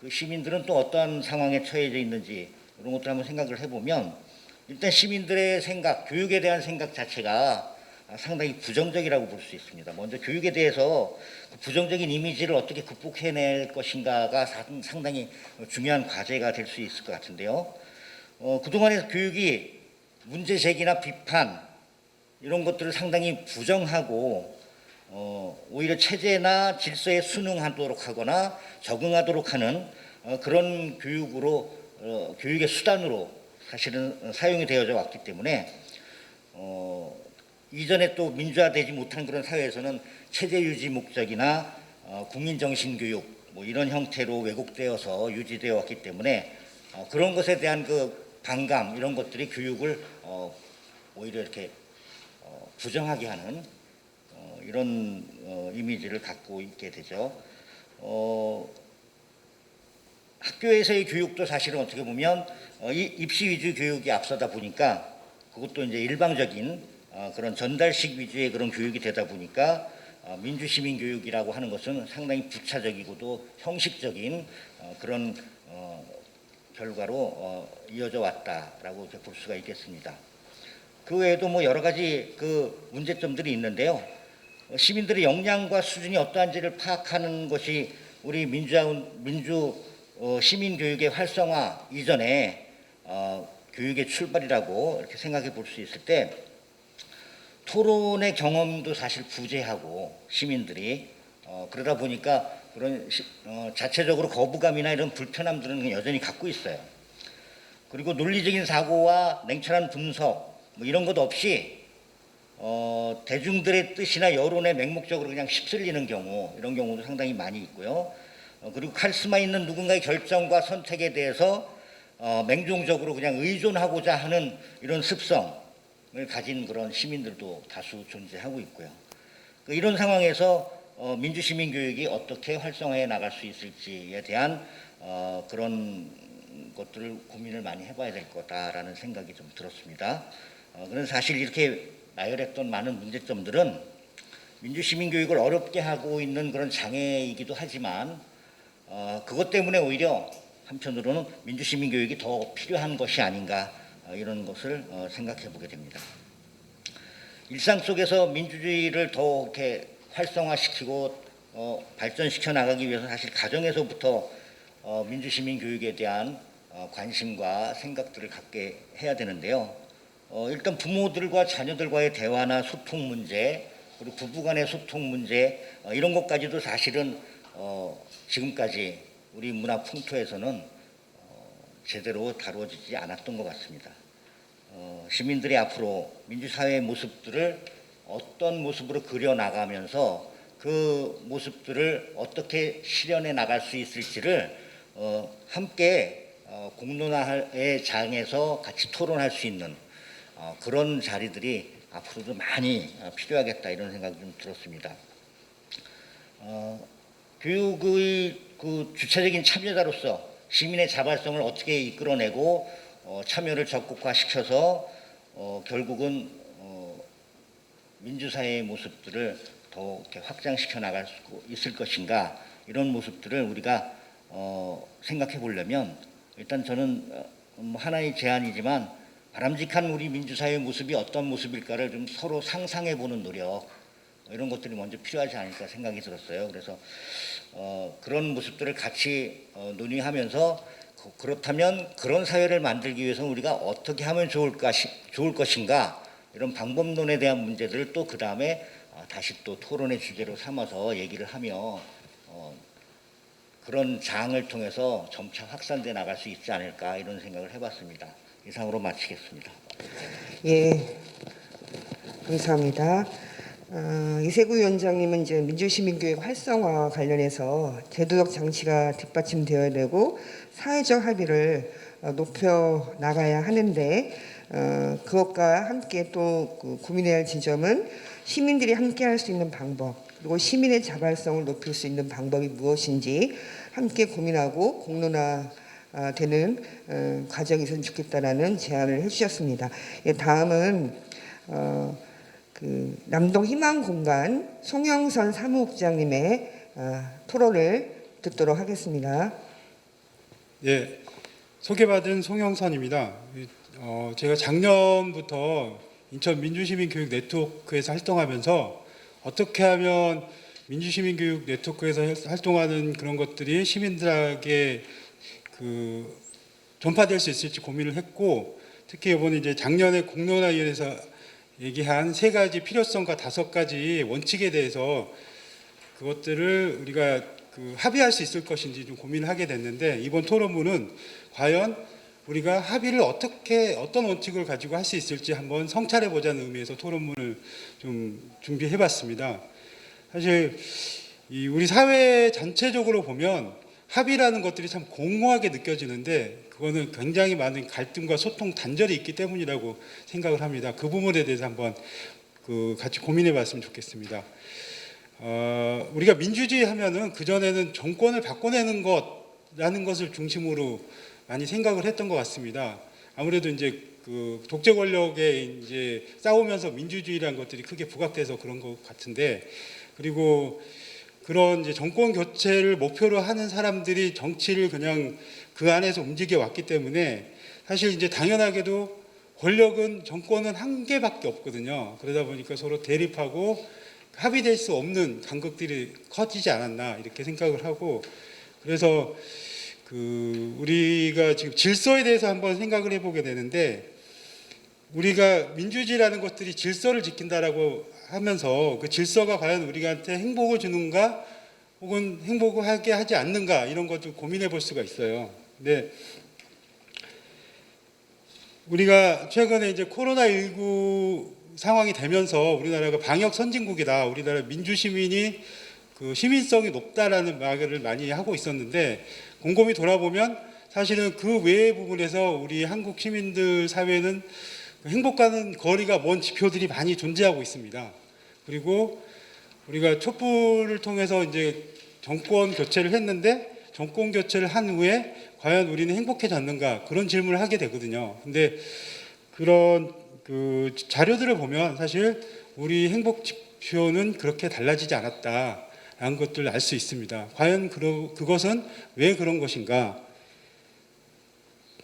그 시민들은 또 어떠한 상황에 처해져 있는지 이런 것들 한번 생각을 해보면 일단 시민들의 생각, 교육에 대한 생각 자체가 상당히 부정적이라고 볼 수 있습니다. 먼저 교육에 대해서 부정적인 이미지를 어떻게 극복해낼 것인가가 상당히 중요한 과제가 될 수 있을 것 같은데요. 그동안의 교육이 문제 제기나 비판 이런 것들을 상당히 부정하고 오히려 체제나 질서에 순응하도록 하거나 적응하도록 하는 그런 교육으로 교육의 수단으로 사실은 사용이 되어져 왔기 때문에 이전에 또 민주화되지 못한 그런 사회에서는 체제 유지 목적이나 국민정신교육 뭐 이런 형태로 왜곡되어서 유지되어 왔기 때문에 그런 것에 대한 그 반감 이런 것들이 교육을 오히려 이렇게 부정하게 하는 이런 이미지를 갖고 있게 되죠. 학교에서의 교육도 사실은 어떻게 보면 입시 위주 교육이 앞서다 보니까 그것도 이제 일방적인 그런 전달식 위주의 그런 교육이 되다 보니까 민주시민교육이라고 하는 것은 상당히 부차적이고도 형식적인 그런 결과로 이어져 왔다라고 이렇게 볼 수가 있겠습니다. 그 외에도 뭐 여러 가지 그 문제점들이 있는데요. 시민들의 역량과 수준이 어떠한지를 파악하는 것이 우리 시민교육의 활성화 이전에 교육의 출발이라고 이렇게 생각해 볼 수 있을 때 토론의 경험도 사실 부재하고 시민들이 그러다 보니까 그런 자체적으로 거부감이나 이런 불편함들은 여전히 갖고 있어요. 그리고 논리적인 사고와 냉철한 분석 뭐 이런 것 없이 대중들의 뜻이나 여론에 맹목적으로 그냥 휩쓸리는 경우 이런 경우도 상당히 많이 있고요. 그리고 카리스마 있는 누군가의 결정과 선택에 대해서 맹종적으로 그냥 의존하고자 하는 이런 습성을 가진 그런 시민들도 다수 존재하고 있고요. 이런 상황에서 민주시민교육이 어떻게 활성화해 나갈 수 있을지에 대한 그런 것들을 고민을 많이 해봐야 될 거다라는 생각이 좀 들었습니다. 그런 사실 이렇게 나열했던 많은 문제점들은 민주시민교육을 어렵게 하고 있는 그런 장애이기도 하지만 그것 때문에 오히려 한편으로는 민주시민교육이 더 필요한 것이 아닌가 이런 것을 생각해 보게 됩니다. 일상 속에서 민주주의를 더 이렇게 활성화시키고 발전시켜 나가기 위해서 사실 가정에서부터 민주시민교육에 대한 관심과 생각들을 갖게 해야 되는데요. 일단 부모들과 자녀들과의 대화나 소통 문제 그리고 부부간의 소통 문제 이런 것까지도 사실은 지금까지 우리 문화 풍토에서는 제대로 다루어지지 않았던 것 같습니다. 시민들이 앞으로 민주사회의 모습들을 어떤 모습으로 그려나가면서 그 모습들을 어떻게 실현해 나갈 수 있을지를 함께 공론화의 장에서 같이 토론할 수 있는 그런 자리들이 앞으로도 많이 필요하겠다 이런 생각이 좀 들었습니다. 교육의 그 주체적인 참여자로서 시민의 자발성을 어떻게 이끌어내고 참여를 적극화시켜서 결국은 민주사회의 모습들을 더 이렇게 확장시켜 나갈 수 있을 것인가 이런 모습들을 우리가 생각해 보려면 일단 저는 하나의 제안이지만 바람직한 우리 민주사회의 모습이 어떤 모습일까를 좀 서로 상상해 보는 노력 이런 것들이 먼저 필요하지 않을까 생각이 들었어요. 그래서 그런 모습들을 같이 논의하면서 그렇다면 그런 사회를 만들기 위해서 우리가 어떻게 하면 좋을 것인가 이런 방법론에 대한 문제들을 또 그 다음에 다시 또 토론의 주제로 삼아서 얘기를 하며 그런 장을 통해서 점차 확산돼 나갈 수 있지 않을까 이런 생각을 해봤습니다. 이상으로 마치겠습니다. 예, 감사합니다. 이세구 위원장님은 이제 민주시민교육 활성화 관련해서 제도적 장치가 뒷받침되어야 되고 사회적 합의를 높여 나가야 하는데 그것과 함께 또 고민해야 할 지점은 시민들이 함께 할 수 있는 방법 그리고 시민의 자발성을 높일 수 있는 방법이 무엇인지 함께 고민하고 공론화되는 과정이 있으면 좋겠다라는 제안을 해주셨습니다. 예, 다음은 남동 희망공간 송영선 사무국장님의 토론을 듣도록 하겠습니다. 예, 소개받은 송영선입니다. 제가 작년부터 인천 민주시민교육 네트워크에서 활동하면서 어떻게 하면 민주시민교육 네트워크에서 활동하는 그런 것들이 시민들에게 전파될 수 있을지 고민을 했고 특히 이번에 이제 작년에 공론화위원회에서 얘기한 3가지 필요성과 5가지 원칙에 대해서 그것들을 우리가 합의할 수 있을 것인지 좀 고민을 하게 됐는데 이번 토론문은 과연 우리가 합의를 어떤 원칙을 가지고 할 수 있을지 한번 성찰해 보자는 의미에서 토론문을 좀 준비해 봤습니다. 사실 우리 사회 전체적으로 보면 합의라는 것들이 참 공허하게 느껴지는데 그거는 굉장히 많은 갈등과 소통 단절이 있기 때문이라고 생각을 합니다. 그 부분에 대해서 한번 같이 고민해 봤으면 좋겠습니다. 우리가 민주주의 하면은 그전에는 정권을 바꿔내는 것라는 것을 중심으로 많이 생각을 했던 것 같습니다. 아무래도 이제 독재 권력에 이제 싸우면서 민주주의라는 것들이 크게 부각돼서 그런 것 같은데 그리고 그런 이제 정권 교체를 목표로 하는 사람들이 정치를 그냥 그 안에서 움직여 왔기 때문에 사실 이제 당연하게도 권력은 정권은 한 개밖에 없거든요. 그러다 보니까 서로 대립하고 합의될 수 없는 간극들이 커지지 않았나 이렇게 생각을 하고, 그래서 우리가 지금 질서에 대해서 한번 생각을 해보게 되는데, 우리가 민주주의라는 것들이 질서를 지킨다라고 하면서 그 질서가 과연 우리한테 행복을 주는가 혹은 행복을 하게 하지 않는가 이런 것도 고민해 볼 수가 있어요. 근데 우리가 최근에 이제 코로나19 상황이 되면서 우리나라가 방역 선진국이다, 우리나라 민주시민이 그 시민성이 높다라는 말을 많이 하고 있었는데, 곰곰이 돌아보면 사실은 그 외의 부분에서 우리 한국 시민들 사회는 행복과는 거리가 먼 지표들이 많이 존재하고 있습니다. 그리고 우리가 촛불을 통해서 이제 정권 교체를 했는데, 정권 교체를 한 후에 과연 우리는 행복해졌는가, 그런 질문을 하게 되거든요. 근데 그런 그 자료들을 보면 사실 우리 행복 지표는 그렇게 달라지지 않았다라는 것들을 알 수 있습니다. 과연 그것은 왜 그런 것인가?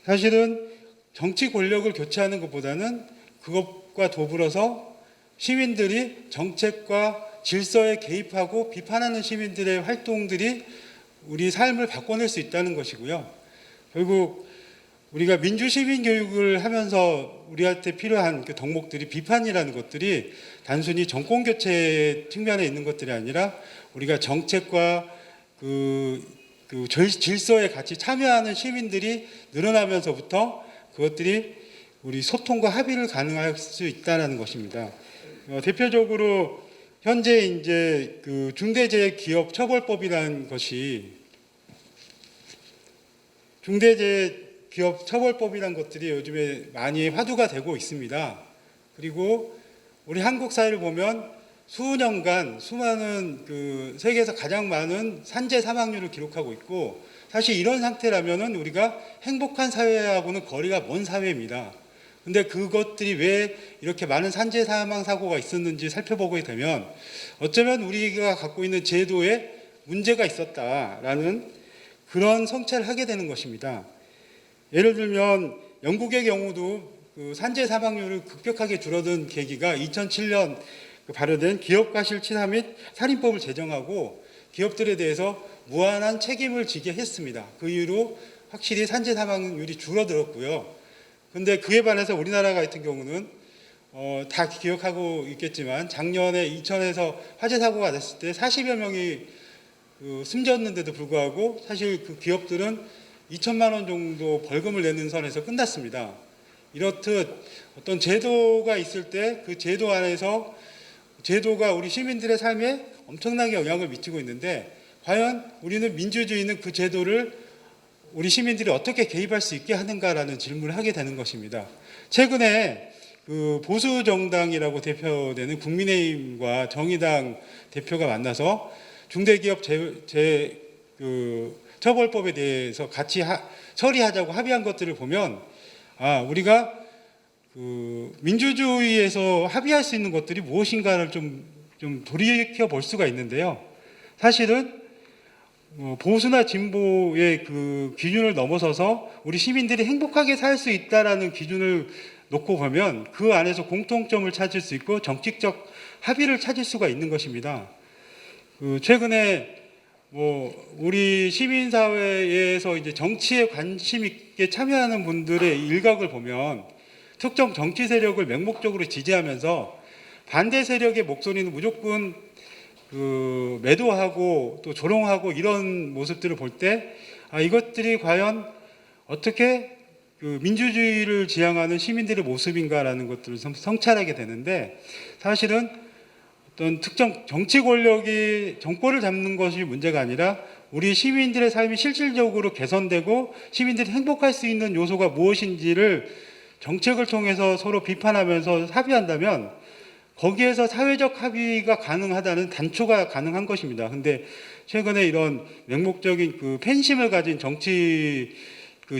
사실은 정치 권력을 교체하는 것보다는 그것과 더불어서 시민들이 정책과 질서에 개입하고 비판하는 시민들의 활동들이 우리 삶을 바꿔낼 수 있다는 것이고요. 결국 우리가 민주시민 교육을 하면서 우리한테 필요한 그 덕목들이, 비판이라는 것들이 단순히 정권 교체 측면에 있는 것들이 아니라 우리가 정책과 질서에 같이 참여하는 시민들이 늘어나면서부터 그것들이 우리 소통과 합의를 가능할 수 있다는 것입니다. 대표적으로 현재 이제 그 중대재해기업처벌법이라는 것이, 중대재해기업처벌법이라는 것들이 요즘에 많이 화두가 되고 있습니다. 그리고 우리 한국 사회를 보면 수년간 수많은 그 세계에서 가장 많은 산재 사망률을 기록하고 있고, 사실 이런 상태라면은 우리가 행복한 사회하고는 거리가 먼 사회입니다. 근데 그것들이 왜 이렇게 많은 산재 사망 사고가 있었는지 살펴보게 되면 어쩌면 우리가 갖고 있는 제도에 문제가 있었다라는 그런 성찰을 하게 되는 것입니다. 예를 들면 영국의 경우도 그 산재 사망률을 급격하게 줄어든 계기가 2007년 발효된 기업과실치사 및 살인법을 제정하고 기업들에 대해서 무한한 책임을 지게 했습니다. 그 이후로 확실히 산재 사망률이 줄어들었고요. 근데 그에 반해서 우리나라 같은 경우는 다 기억하고 있겠지만 작년에 이천에서 화재 사고가 났을 때 40여 명이 숨졌는데도 불구하고 사실 그 기업들은 2천만 원 정도 벌금을 내는 선에서 끝났습니다. 이렇듯 어떤 제도가 있을 때 그 제도 안에서 제도가 우리 시민들의 삶에 엄청나게 영향을 미치고 있는데, 과연 우리는 민주주의는 그 제도를 우리 시민들이 어떻게 개입할 수 있게 하는가라는 질문을 하게 되는 것입니다. 최근에 그 보수 정당이라고 대표되는 국민의힘과 정의당 대표가 만나서 중대기업 처벌법에 대해서 같이 처리하자고 합의한 것들을 보면, 우리가 그 민주주의에서 합의할 수 있는 것들이 무엇인가를 좀 돌이켜 볼 수가 있는데요. 사실은 보수나 진보의 그 기준을 넘어서서 우리 시민들이 행복하게 살 수 있다라는 기준을 놓고 보면 그 안에서 공통점을 찾을 수 있고 정책적 합의를 찾을 수가 있는 것입니다. 최근에 우리 시민사회에서 이제 정치에 관심 있게 참여하는 분들의 일각을 보면 특정 정치 세력을 맹목적으로 지지하면서 반대 세력의 목소리는 무조건 매도하고 또 조롱하고 이런 모습들을 볼 때 이것들이 과연 어떻게 민주주의를 지향하는 시민들의 모습인가라는 것들을 성찰하게 되는데, 사실은 어떤 특정 정치 권력이 정권을 잡는 것이 문제가 아니라 우리 시민들의 삶이 실질적으로 개선되고 시민들이 행복할 수 있는 요소가 무엇인지를 정책을 통해서 서로 비판하면서 합의한다면 거기에서 사회적 합의가 가능하다는 단초가 가능한 것입니다. 근데 최근에 이런 맹목적인 그 팬심을 가진 정치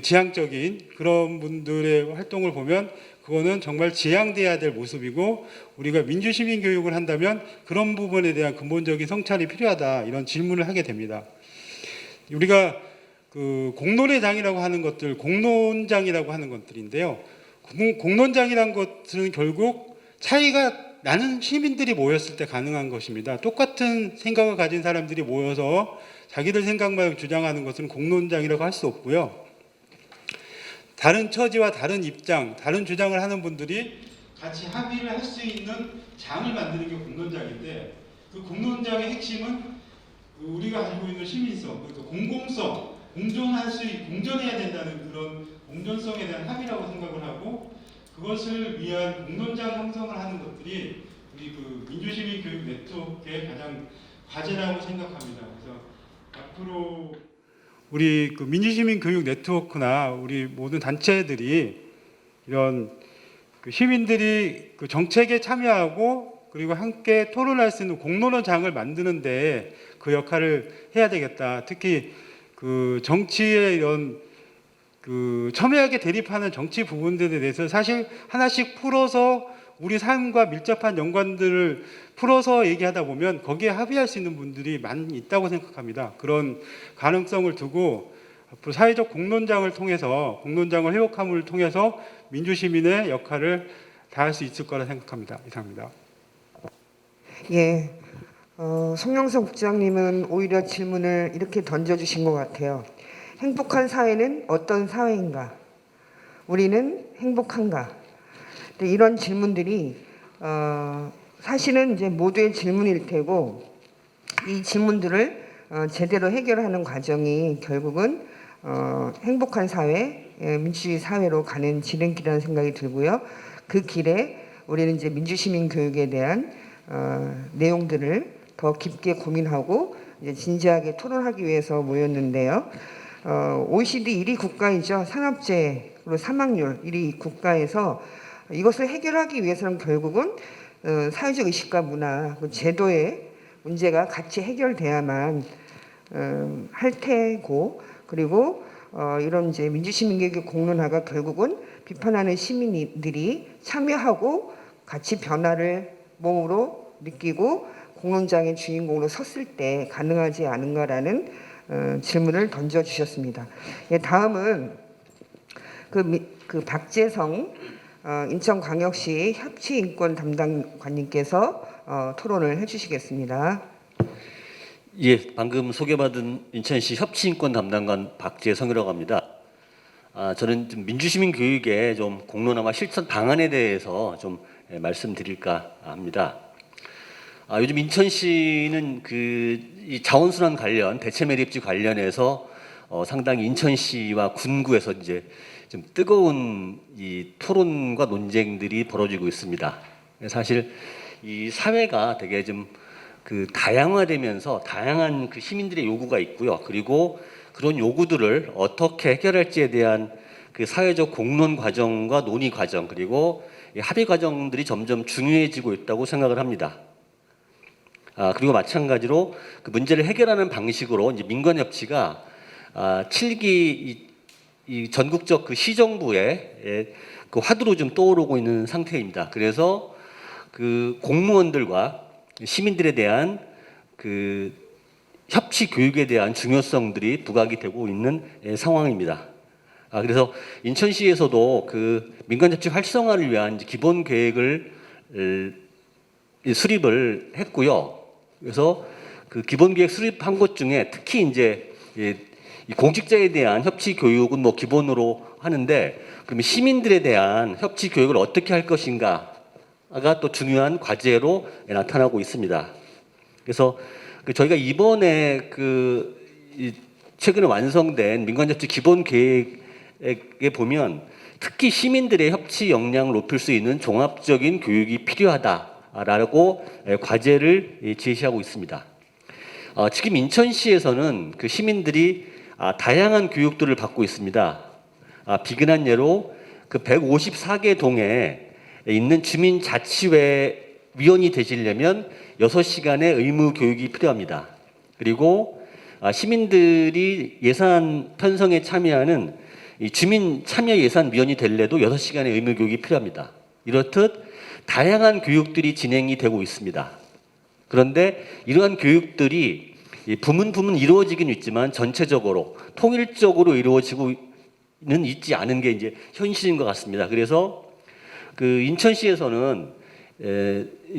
지향적인 그런 분들의 활동을 보면 그거는 정말 지양돼야 될 모습이고 우리가 민주시민 교육을 한다면 그런 부분에 대한 근본적인 성찰이 필요하다 이런 질문을 하게 됩니다. 우리가 그 공론회장이라고 하는 것들, 공론장이라고 하는 것들인데요. 공론장이란 것은 결국 차이가 나는 시민들이 모였을 때 가능한 것입니다. 똑같은 생각을 가진 사람들이 모여서 자기들 생각만 주장하는 것은 공론장이라고 할 수 없고요. 다른 처지와 다른 입장, 다른 주장을 하는 분들이 같이 합의를 할 수 있는 장을 만드는 게 공론장인데 그 공론장의 핵심은 우리가 가지고 있는 시민성, 그러니까 공공성, 공존해야 된다는 그런 공존성에 대한 합의라고 생각을 하고 그것을 위한 공론장 형성을 하는 것들이 우리 그 민주시민 교육 네트워크의 가장 과제라고 생각합니다. 그래서 앞으로 우리 그 민주시민 교육 네트워크나 우리 모든 단체들이 이런 그 시민들이 그 정책에 참여하고 그리고 함께 토론할 수 있는 공론장을 만드는데 그 역할을 해야 되겠다. 특히 그 정치의 이런 그 첨예하게 대립하는 정치 부분들에 대해서 사실 하나씩 풀어서 우리 삶과 밀접한 연관들을 풀어서 얘기하다 보면 거기에 합의할 수 있는 분들이 많이 있다고 생각합니다. 그런 가능성을 두고 앞으로 사회적 공론장을 통해서 공론장을 회복함을 통해서 민주시민의 역할을 다할 수 있을 거라 생각합니다. 이상입니다. 예, 송영석 국장님은 오히려 질문을 이렇게 던져주신 것 같아요. 행복한 사회는 어떤 사회인가? 우리는 행복한가? 근데 이런 질문들이 사실은 이제 모두의 질문일 테고 이 질문들을 제대로 해결하는 과정이 결국은 행복한 사회, 민주주의 사회로 가는 지름길이라는 생각이 들고요. 그 길에 우리는 이제 민주시민 교육에 대한 내용들을 더 깊게 고민하고 이제 진지하게 토론하기 위해서 모였는데요. OECD 1위 국가이죠. 산업재해로 사망률 1위 국가에서 이것을 해결하기 위해서는 결국은 사회적 의식과 문화, 제도의 문제가 같이 해결돼야만 할 테고 그리고 이런 이제 민주시민교육의 공론화가 결국은 비판하는 시민들이 참여하고 같이 변화를 몸으로 느끼고 공론장의 주인공으로 섰을 때 가능하지 않은가라는 질문을 던져주셨습니다. 예, 다음은 그 박재성 인천광역시 협치인권 담당관님께서 토론을 해주시겠습니다. 예, 방금 소개받은 인천시 협치인권 담당관 박재성이라고 합니다. 저는 좀 민주시민 교육의 좀 공론화와 실천 방안에 대해서 좀 말씀드릴까 합니다. 요즘 인천시는 이 자원순환 관련 대체 매립지 관련해서 상당히 인천시와 군구에서 이제 좀 뜨거운 이 토론과 논쟁들이 벌어지고 있습니다. 사실 이 사회가 되게 좀 그 다양화되면서 다양한 그 시민들의 요구가 있고요. 그리고 그런 요구들을 어떻게 해결할지에 대한 그 사회적 공론 과정과 논의 과정 그리고 합의 과정들이 점점 중요해지고 있다고 생각을 합니다. 그리고 마찬가지로 그 문제를 해결하는 방식으로 이제 민관 협치가 7기 이 전국적 그 시정부의 그 화두로 좀 떠오르고 있는 상태입니다. 그래서 그 공무원들과 시민들에 대한 그 협치 교육에 대한 중요성들이 부각이 되고 있는 상황입니다. 그래서 인천시에서도 그 민간협치 활성화를 위한 기본 계획을 수립을 했고요. 그래서 그 기본 계획 수립한 것 중에 특히 이제 이 공직자에 대한 협치 교육은 뭐 기본으로 하는데 그럼 시민들에 대한 협치 교육을 어떻게 할 것인가가 또 중요한 과제로 나타나고 있습니다. 그래서 저희가 이번에 최근에 완성된 민간협치 기본 계획에 보면 특히 시민들의 협치 역량을 높일 수 있는 종합적인 교육이 필요하다라고 과제를 제시하고 있습니다. 지금 인천시에서는 그 시민들이 다양한 교육들을 받고 있습니다. 비근한 예로 그 154개 동에 있는 주민자치회 위원이 되시려면 6시간의 의무 교육이 필요합니다. 그리고 시민들이 예산 편성에 참여하는 이 주민 참여 예산 위원이 될래도 6시간의 의무 교육이 필요합니다. 이렇듯 다양한 교육들이 진행이 되고 있습니다. 그런데 이러한 교육들이 부문 이루어지긴 있지만 전체적으로 통일적으로 이루어지고는 있지 않은 게 이제 현실인 것 같습니다. 그래서 그 인천시에서는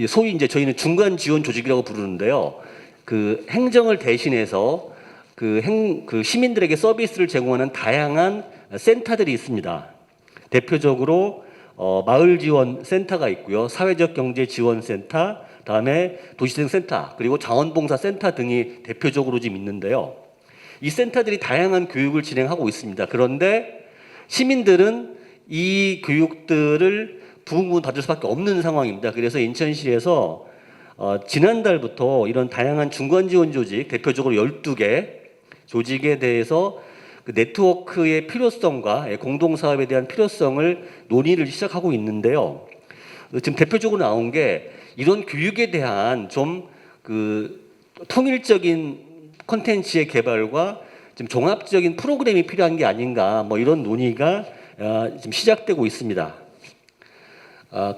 소위 이제 저희는 중간 지원 조직이라고 부르는데요. 그 행정을 대신해서 그 시민들에게 서비스를 제공하는 다양한 센터들이 있습니다. 대표적으로 마을 지원 센터가 있고요. 사회적 경제 지원 센터, 다음에 도시재생 센터, 그리고 자원봉사 센터 등이 대표적으로 지금 있는데요. 이 센터들이 다양한 교육을 진행하고 있습니다. 그런데 시민들은 이 교육들을 부분 받을 수밖에 없는 상황입니다. 그래서 인천시에서 지난달부터 이런 다양한 중간 지원 조직, 대표적으로 12개 조직에 대해서 그 네트워크의 필요성과 공동사업에 대한 필요성을 논의를 시작하고 있는데요. 지금 대표적으로 나온 게 이런 교육에 대한 좀 그 통일적인 콘텐츠의 개발과 좀 종합적인 프로그램이 필요한 게 아닌가, 뭐 이런 논의가 지금 시작되고 있습니다.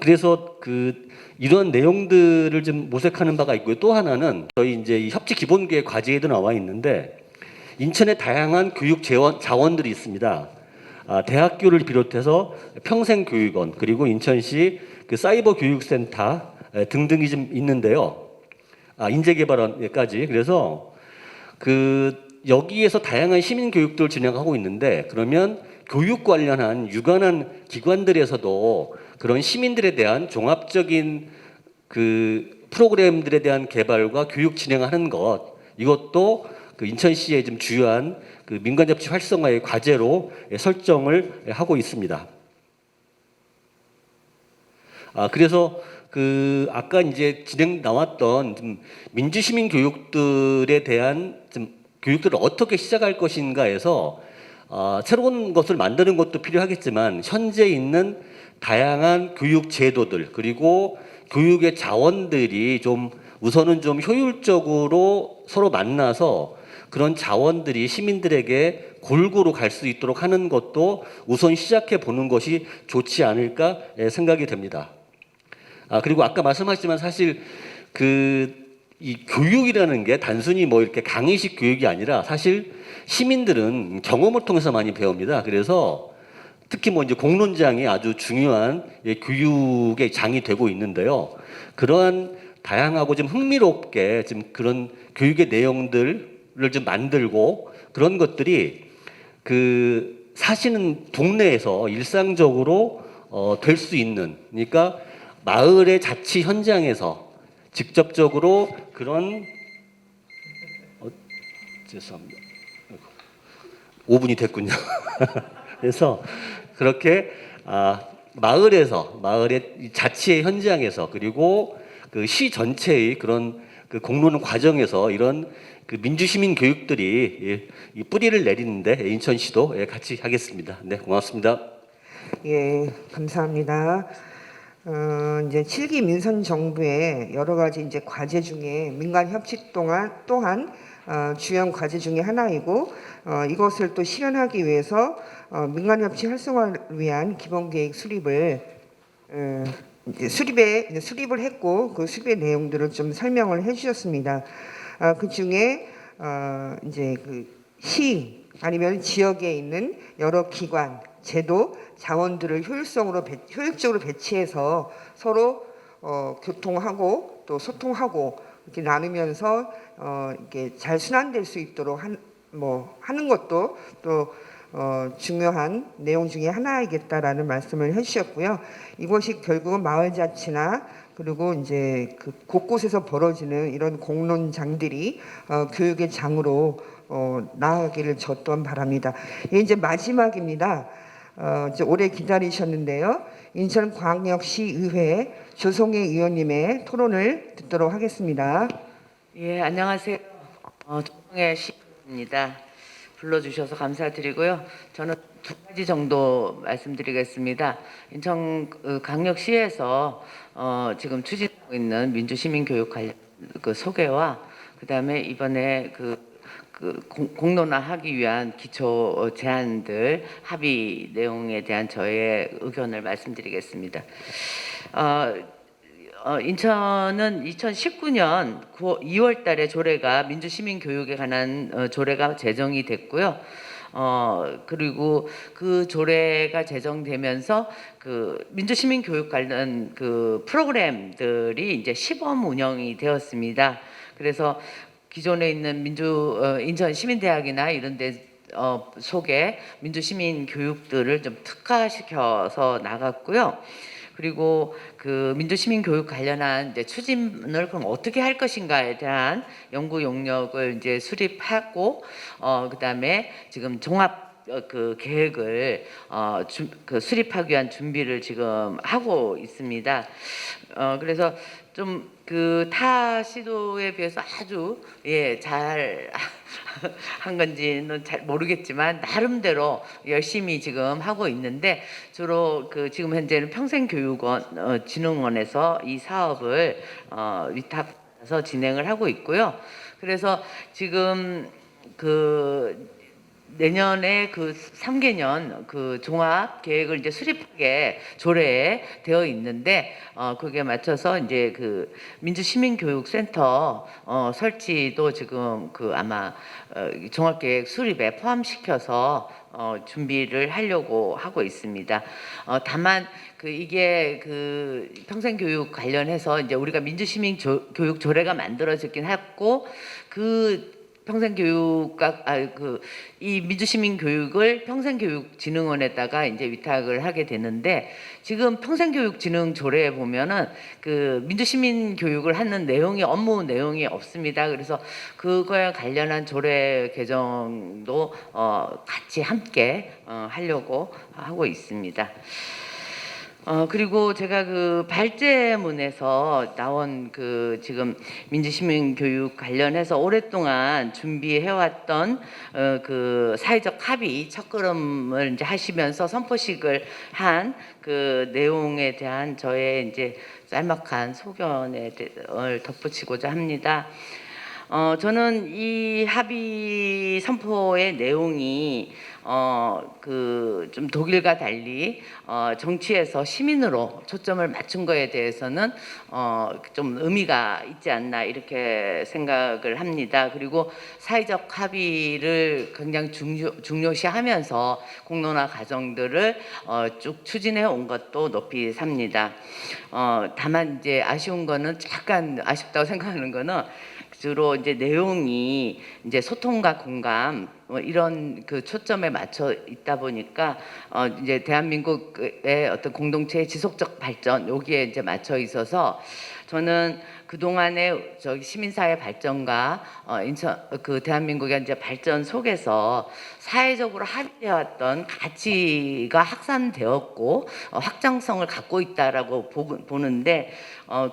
그래서 이런 내용들을 좀 모색하는 바가 있고요. 또 하나는 저희 이제 이 협치 기본계획 과제에도 나와 있는데 인천에 다양한 교육 자원들이 있습니다. 대학교를 비롯해서 평생교육원, 그리고 인천시 그 사이버 교육센터 등등이 좀 있는데요. 인재개발원까지. 그래서 여기에서 다양한 시민 교육들을 진행하고 있는데, 그러면 교육 관련한 유관한 기관들에서도 그런 시민들에 대한 종합적인 그 프로그램들에 대한 개발과 교육 진행하는 것, 이것도 그 인천시의 좀 주요한 그 민간접치 활성화의 과제로 설정을 하고 있습니다. 그래서 아까 이제 진행 나왔던 좀 민주시민 교육들에 대한 좀 교육들을 어떻게 시작할 것인가에서 새로운 것을 만드는 것도 필요하겠지만 현재 있는 다양한 교육 제도들, 그리고 교육의 자원들이 좀 우선은 좀 효율적으로 서로 만나서 그런 자원들이 시민들에게 골고루 갈 수 있도록 하는 것도 우선 시작해 보는 것이 좋지 않을까 생각이 됩니다. 그리고 아까 말씀하셨지만 사실 이 교육이라는 게 단순히 뭐 이렇게 강의식 교육이 아니라 사실 시민들은 경험을 통해서 많이 배웁니다. 그래서 특히 뭐 이제 공론장이 아주 중요한 교육의 장이 되고 있는데요. 그러한 다양하고 좀 흥미롭게 좀 그런 교육의 내용들을 좀 만들고, 그런 것들이 사시는 동네에서 일상적으로 될 수 있는, 그러니까 마을의 자치 현장에서 직접적으로 그런 죄송합니다. 5분이 됐군요. 그래서 그렇게 마을의 자치의 현장에서, 그리고 그 시 전체의 그런 그 공론 과정에서 이런 그 민주시민 교육들이 이 뿌리를 내리는데 인천시도 같이 하겠습니다. 네, 고맙습니다. 예, 감사합니다. 이제 7기 민선 정부의 여러 가지 이제 과제 중에 민간 협치 또한 주요 과제 중에 하나이고, 이것을 또 실현하기 위해서 민간 협치 활성화를 위한 기본 계획 수립을 수립을 했고, 그 수립의 내용들을 좀 설명을 해주셨습니다. 그 중에 이제 시 아니면 지역에 있는 여러 기관, 제도, 자원들을 효율적으로 배치해서 서로 교통하고 또 소통하고 이렇게 나누면서 이렇게 잘 순환될 수 있도록 하는 것도 또 중요한 내용 중에 하나이겠다라는 말씀을 해주셨고요. 이것이 결국은 마을자치나 그리고 이제 곳곳에서 벌어지는 이런 공론장들이 교육의 장으로 나아가기를 저 또한 바랍니다. 이제 마지막입니다. 이제 오래 기다리셨는데요. 인천광역시의회 조성혜 의원님의 토론을 듣도록 하겠습니다. 예, 안녕하세요. 조성혜 시입니다. 불러주셔서 감사드리고요. 저는 두 가지 정도 말씀드리겠습니다. 인천광역시에서 지금 추진하고 있는 민주시민교육 관련 소개와 그다음에 이번에 공론화하기 위한 기초 제안들 합의 내용에 대한 저의 의견을 말씀드리겠습니다. 인천은 2019년 2월 달에 조례가 민주시민교육에 관한 조례가 제정이 됐고요. 그리고 그 조례가 제정되면서 그 민주시민교육 관련 그 프로그램들이 이제 시범 운영이 되었습니다. 그래서 기존에 있는 인천시민대학이나 이런 데 속에 민주시민 교육들을 좀 특화시켜서 나갔고요. 그리고 그 민주시민 교육 관련한 이제 추진을 그럼 어떻게 할 것인가에 대한 연구 용역을 이제 수립하고 그다음에 지금 종합 그 계획을 수립하기 위한 준비를 지금 하고 있습니다. 그래서 좀 그 타 시도에 비해서 아주 잘 한 건지는 잘 모르겠지만 나름대로 열심히 지금 하고 있는데 주로 그 지금 현재는 평생교육원 진흥원에서 이 사업을 위탁해서 진행을 하고 있고요. 그래서 지금 그 내년에 그 3개년 그 종합 계획을 이제 수립하게 조례에 되어 있는데 그게 맞춰서 이제 그 민주시민교육센터 설치도 지금 그 아마 종합계획 수립에 포함시켜서 준비를 하려고 하고 있습니다. 다만 그 이게 그 평생교육 관련해서 이제 우리가 민주시민교육 조례가 만들어졌긴 했고 그 평생교육과 이 민주시민교육을 평생교육진흥원에다가 이제 위탁을 하게 되는데 지금 평생교육진흥 조례에 보면은 그 민주시민교육을 하는 내용이 업무 내용이 없습니다. 그래서 그거에 관련한 조례 개정도 같이 함께 하려고 하고 있습니다. 그리고 제가 그 발제문에서 나온 그 지금 민주시민교육 관련해서 오랫동안 준비해왔던 그 사회적 합의 첫걸음을 이제 하시면서 선포식을 한 그 내용에 대한 저의 이제 짤막한 소견을 덧붙이고자 합니다. 저는 이 합의 선포의 내용이 그 좀 독일과 달리 정치에서 시민으로 초점을 맞춘 거에 대해서는 좀 의미가 있지 않나 이렇게 생각을 합니다. 그리고 사회적 합의를 굉장히 중요시하면서 공론화 과정들을 쭉 추진해 온 것도 높이 삽니다. 다만 이제 아쉬운 거는 약간 아쉽다고 생각하는 거는 주로 이제 내용이 이제 소통과 공감 이런 그 초점에 맞춰 있다 보니까 이제 대한민국의 어떤 공동체의 지속적 발전 여기에 이제 맞춰 있어서 저는 그 동안의 저기 시민사회 발전과 인천 그 대한민국의 이제 발전 속에서 사회적으로 합의되었던 가치가 확산되었고 확장성을 갖고 있다라고 보는데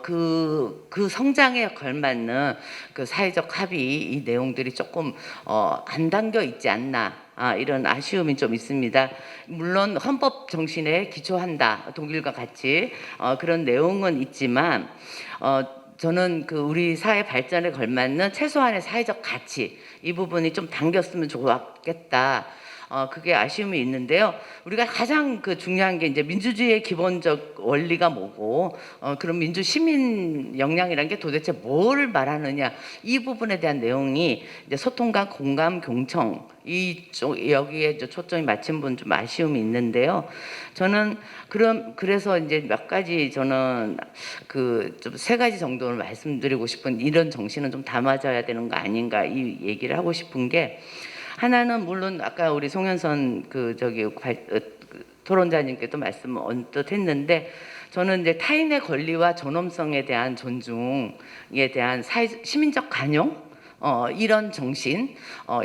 그 성장에 걸맞는 그 사회적 합의 이 내용들이 조금 안 담겨 있지 않나. 이런 아쉬움이 좀 있습니다. 물론 헌법 정신에 기초한다. 독일과 같이 그런 내용은 있지만 저는 그 우리 사회 발전에 걸맞는 최소한의 사회적 가치 이 부분이 좀 담겼으면 좋았겠다. 그게 아쉬움이 있는데요. 우리가 가장 그 중요한 게 이제 민주주의의 기본적 원리가 뭐고, 그럼 민주 시민 역량이라는 게 도대체 뭘 말하느냐 이 부분에 대한 내용이 이제 소통과 공감, 경청 이쪽 여기에 초점이 맞춘 분 좀 아쉬움이 있는데요. 저는 그래서 이제 몇 가지 저는 그 좀 3가지 정도를 말씀드리고 싶은 이런 정신은 좀 담아져야 되는 거 아닌가 이 얘기를 하고 싶은 게. 하나는 물론 아까 우리 송현선 토론자님께도 말씀을 언뜻 했는데 저는 이제 타인의 권리와 존엄성에 대한 존중에 대한 시민적 관용 이런 정신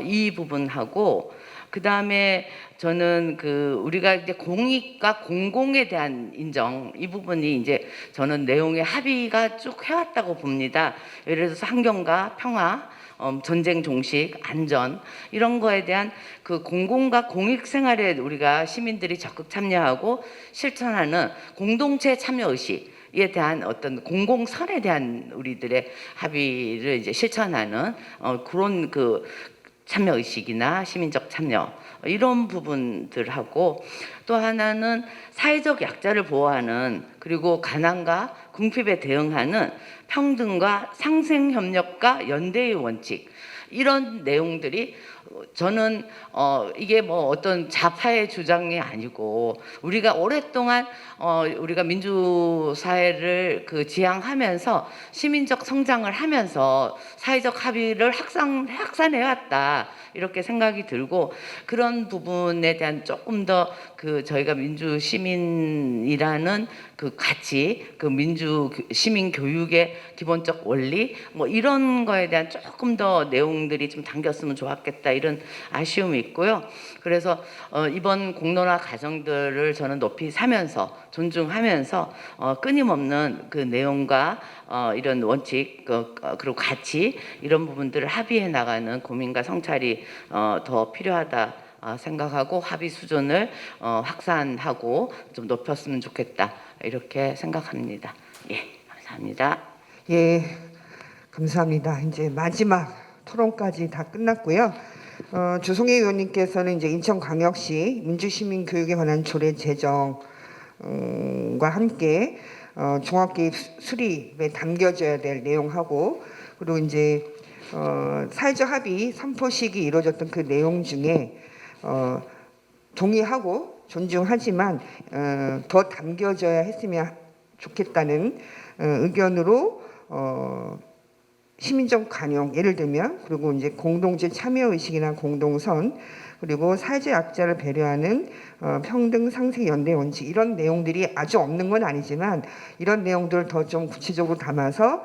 이 부분하고 그 다음에 저는 그 우리가 이제 공익과 공공에 대한 인정 이 부분이 이제 저는 내용의 합의가 쭉 해왔다고 봅니다. 예를 들어서 환경과 평화 전쟁 종식, 안전 이런 거에 대한 그 공공과 공익 생활에 우리가 시민들이 적극 참여하고 실천하는 공동체 참여 의식에 대한 어떤 공공선에 대한 우리들의 합의를 이제 실천하는 그런 그 참여 의식이나 시민적 참여 이런 부분들하고 또 하나는 사회적 약자를 보호하는 그리고 가난과 궁핍에 대응하는 평등과 상생 협력과 연대의 원칙 이런 내용들이 저는 이게 뭐 어떤 좌파의 주장이 아니고 우리가 오랫동안 우리가 민주 사회를 그 지향하면서 시민적 성장을 하면서 사회적 합의를 확산해 왔다 이렇게 생각이 들고 그런 부분에 대한 조금 더 그 저희가 민주 시민이라는 그 가치 그 민주 시민 교육의 기본적 원리 뭐 이런 거에 대한 조금 더 내용들이 좀 담겼으면 좋았겠다 이런 아쉬움이 있고요. 그래서 이번 공론화 과정들을 저는 높이 사면서 존중하면서 끊임없는 그 내용과 이런 원칙 그리고 가치 이런 부분들을 합의해 나가는 고민과 성찰이 더 필요하다 생각하고 합의 수준을 확산하고 좀 높였으면 좋겠다 이렇게 생각합니다. 예, 감사합니다. 예, 감사합니다. 이제 마지막 토론까지 다 끝났고요. 주송혜 의원님께서는 이제 인천광역시 민주시민교육에 관한 조례 제정과 함께 종합개입 수립에 담겨져야 될 내용하고 그리고 이제 사회적 합의 선포식이 이루어졌던 그 내용 중에 동의하고 존중하지만 더 담겨져야 했으면 좋겠다는 의견으로 시민적 관용 예를 들면 그리고 이제 공동체 참여 의식이나 공동선 그리고 사회적 약자를 배려하는 평등 상생 연대 원칙 이런 내용들이 아주 없는 건 아니지만 이런 내용들을 더 좀 구체적으로 담아서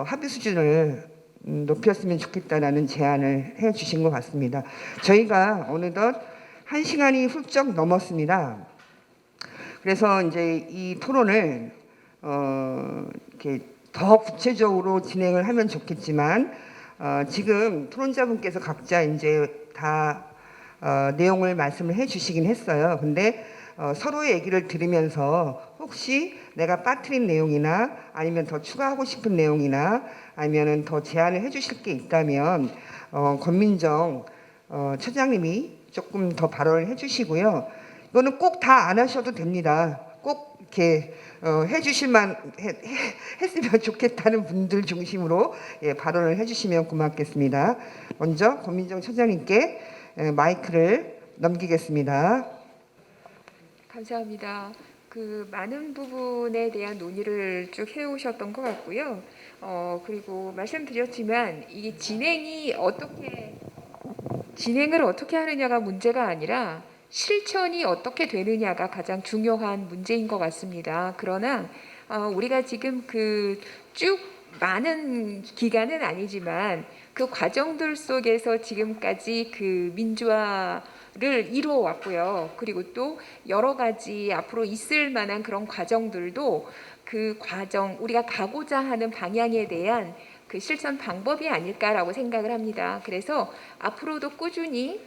합의 수준을 높였으면 좋겠다라는 제안을 해주신 것 같습니다. 저희가 어느덧 1시간이 훌쩍 넘었습니다. 그래서 이제 이 토론을 이렇게 더 구체적으로 진행을 하면 좋겠지만 지금 토론자분께서 각자 이제 다 내용을 말씀을 해주시긴 했어요. 근데 서로의 얘기를 들으면서 혹시 내가 빠뜨린 내용이나 아니면 더 추가하고 싶은 내용이나 아니면 더 제안을 해주실 게 있다면 권민정 처장님이 조금 더 발언을 해주시고요. 이거는 꼭 다 안 하셔도 됩니다. 꼭 이렇게 해주실만 했으면 좋겠다는 분들 중심으로 예, 발언을 해주시면 고맙겠습니다. 먼저 권민정 처장님께 마이크를 넘기겠습니다. 감사합니다. 그 많은 부분에 대한 논의를 쭉 해오셨던 것 같고요. 그리고 말씀드렸지만 이 진행을 어떻게 하느냐가 문제가 아니라 실천이 어떻게 되느냐가 가장 중요한 문제인 것 같습니다. 그러나 우리가 지금 그 쭉 많은 기간은 아니지만 그 과정들 속에서 지금까지 그 민주화를 이루어 왔고요. 그리고 또 여러 가지 앞으로 있을 만한 그런 과정들도 그 과정 우리가 가고자 하는 방향에 대한 그 실천 방법이 아닐까라고 생각을 합니다. 그래서 앞으로도 꾸준히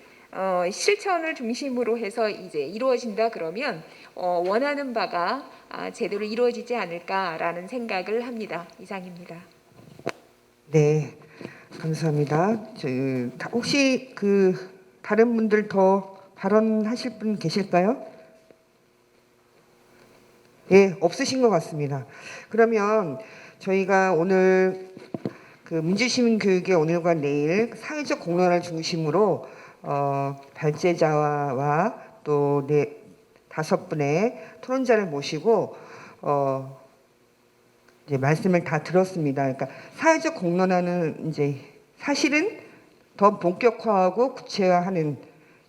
실천을 중심으로 해서 이제 이루어진다 그러면 원하는 바가 제대로 이루어지지 않을까라는 생각을 합니다. 이상입니다. 네, 감사합니다. 혹시 그 다른 분들 더 발언하실 분 계실까요? 예, 없으신 것 같습니다. 그러면 저희가 오늘 그 민주시민교육의 오늘과 내일 사회적 공론화를 중심으로 발제자와 또 5분의 토론자를 모시고 이제 말씀을 다 들었습니다. 그러니까 사회적 공론화는 이제 사실은 더 본격화하고 구체화하는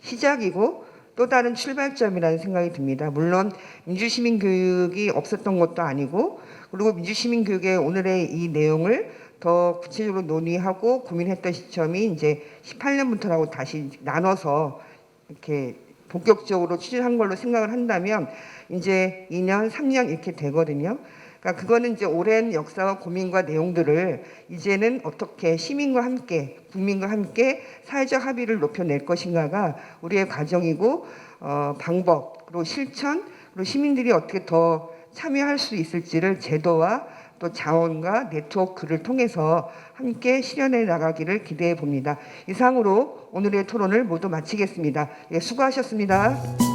시작이고 또 다른 출발점이라는 생각이 듭니다. 물론 민주시민교육이 없었던 것도 아니고 그리고 민주시민교육의 오늘의 이 내용을 더 구체적으로 논의하고 고민했던 시점이 이제 18년부터라고 다시 나눠서 이렇게 본격적으로 추진한 걸로 생각을 한다면 이제 2년, 3년 이렇게 되거든요. 그러니까 그거는 이제 오랜 역사와 고민과 내용들을 이제는 어떻게 시민과 함께, 국민과 함께 사회적 합의를 높여낼 것인가가 우리의 과정이고 방법, 그리고 실천, 그리고 시민들이 어떻게 더 참여할 수 있을지를 제도와 또 자원과 네트워크를 통해서 함께 실현해 나가기를 기대해 봅니다. 이상으로 오늘의 토론을 모두 마치겠습니다. 예, 수고하셨습니다.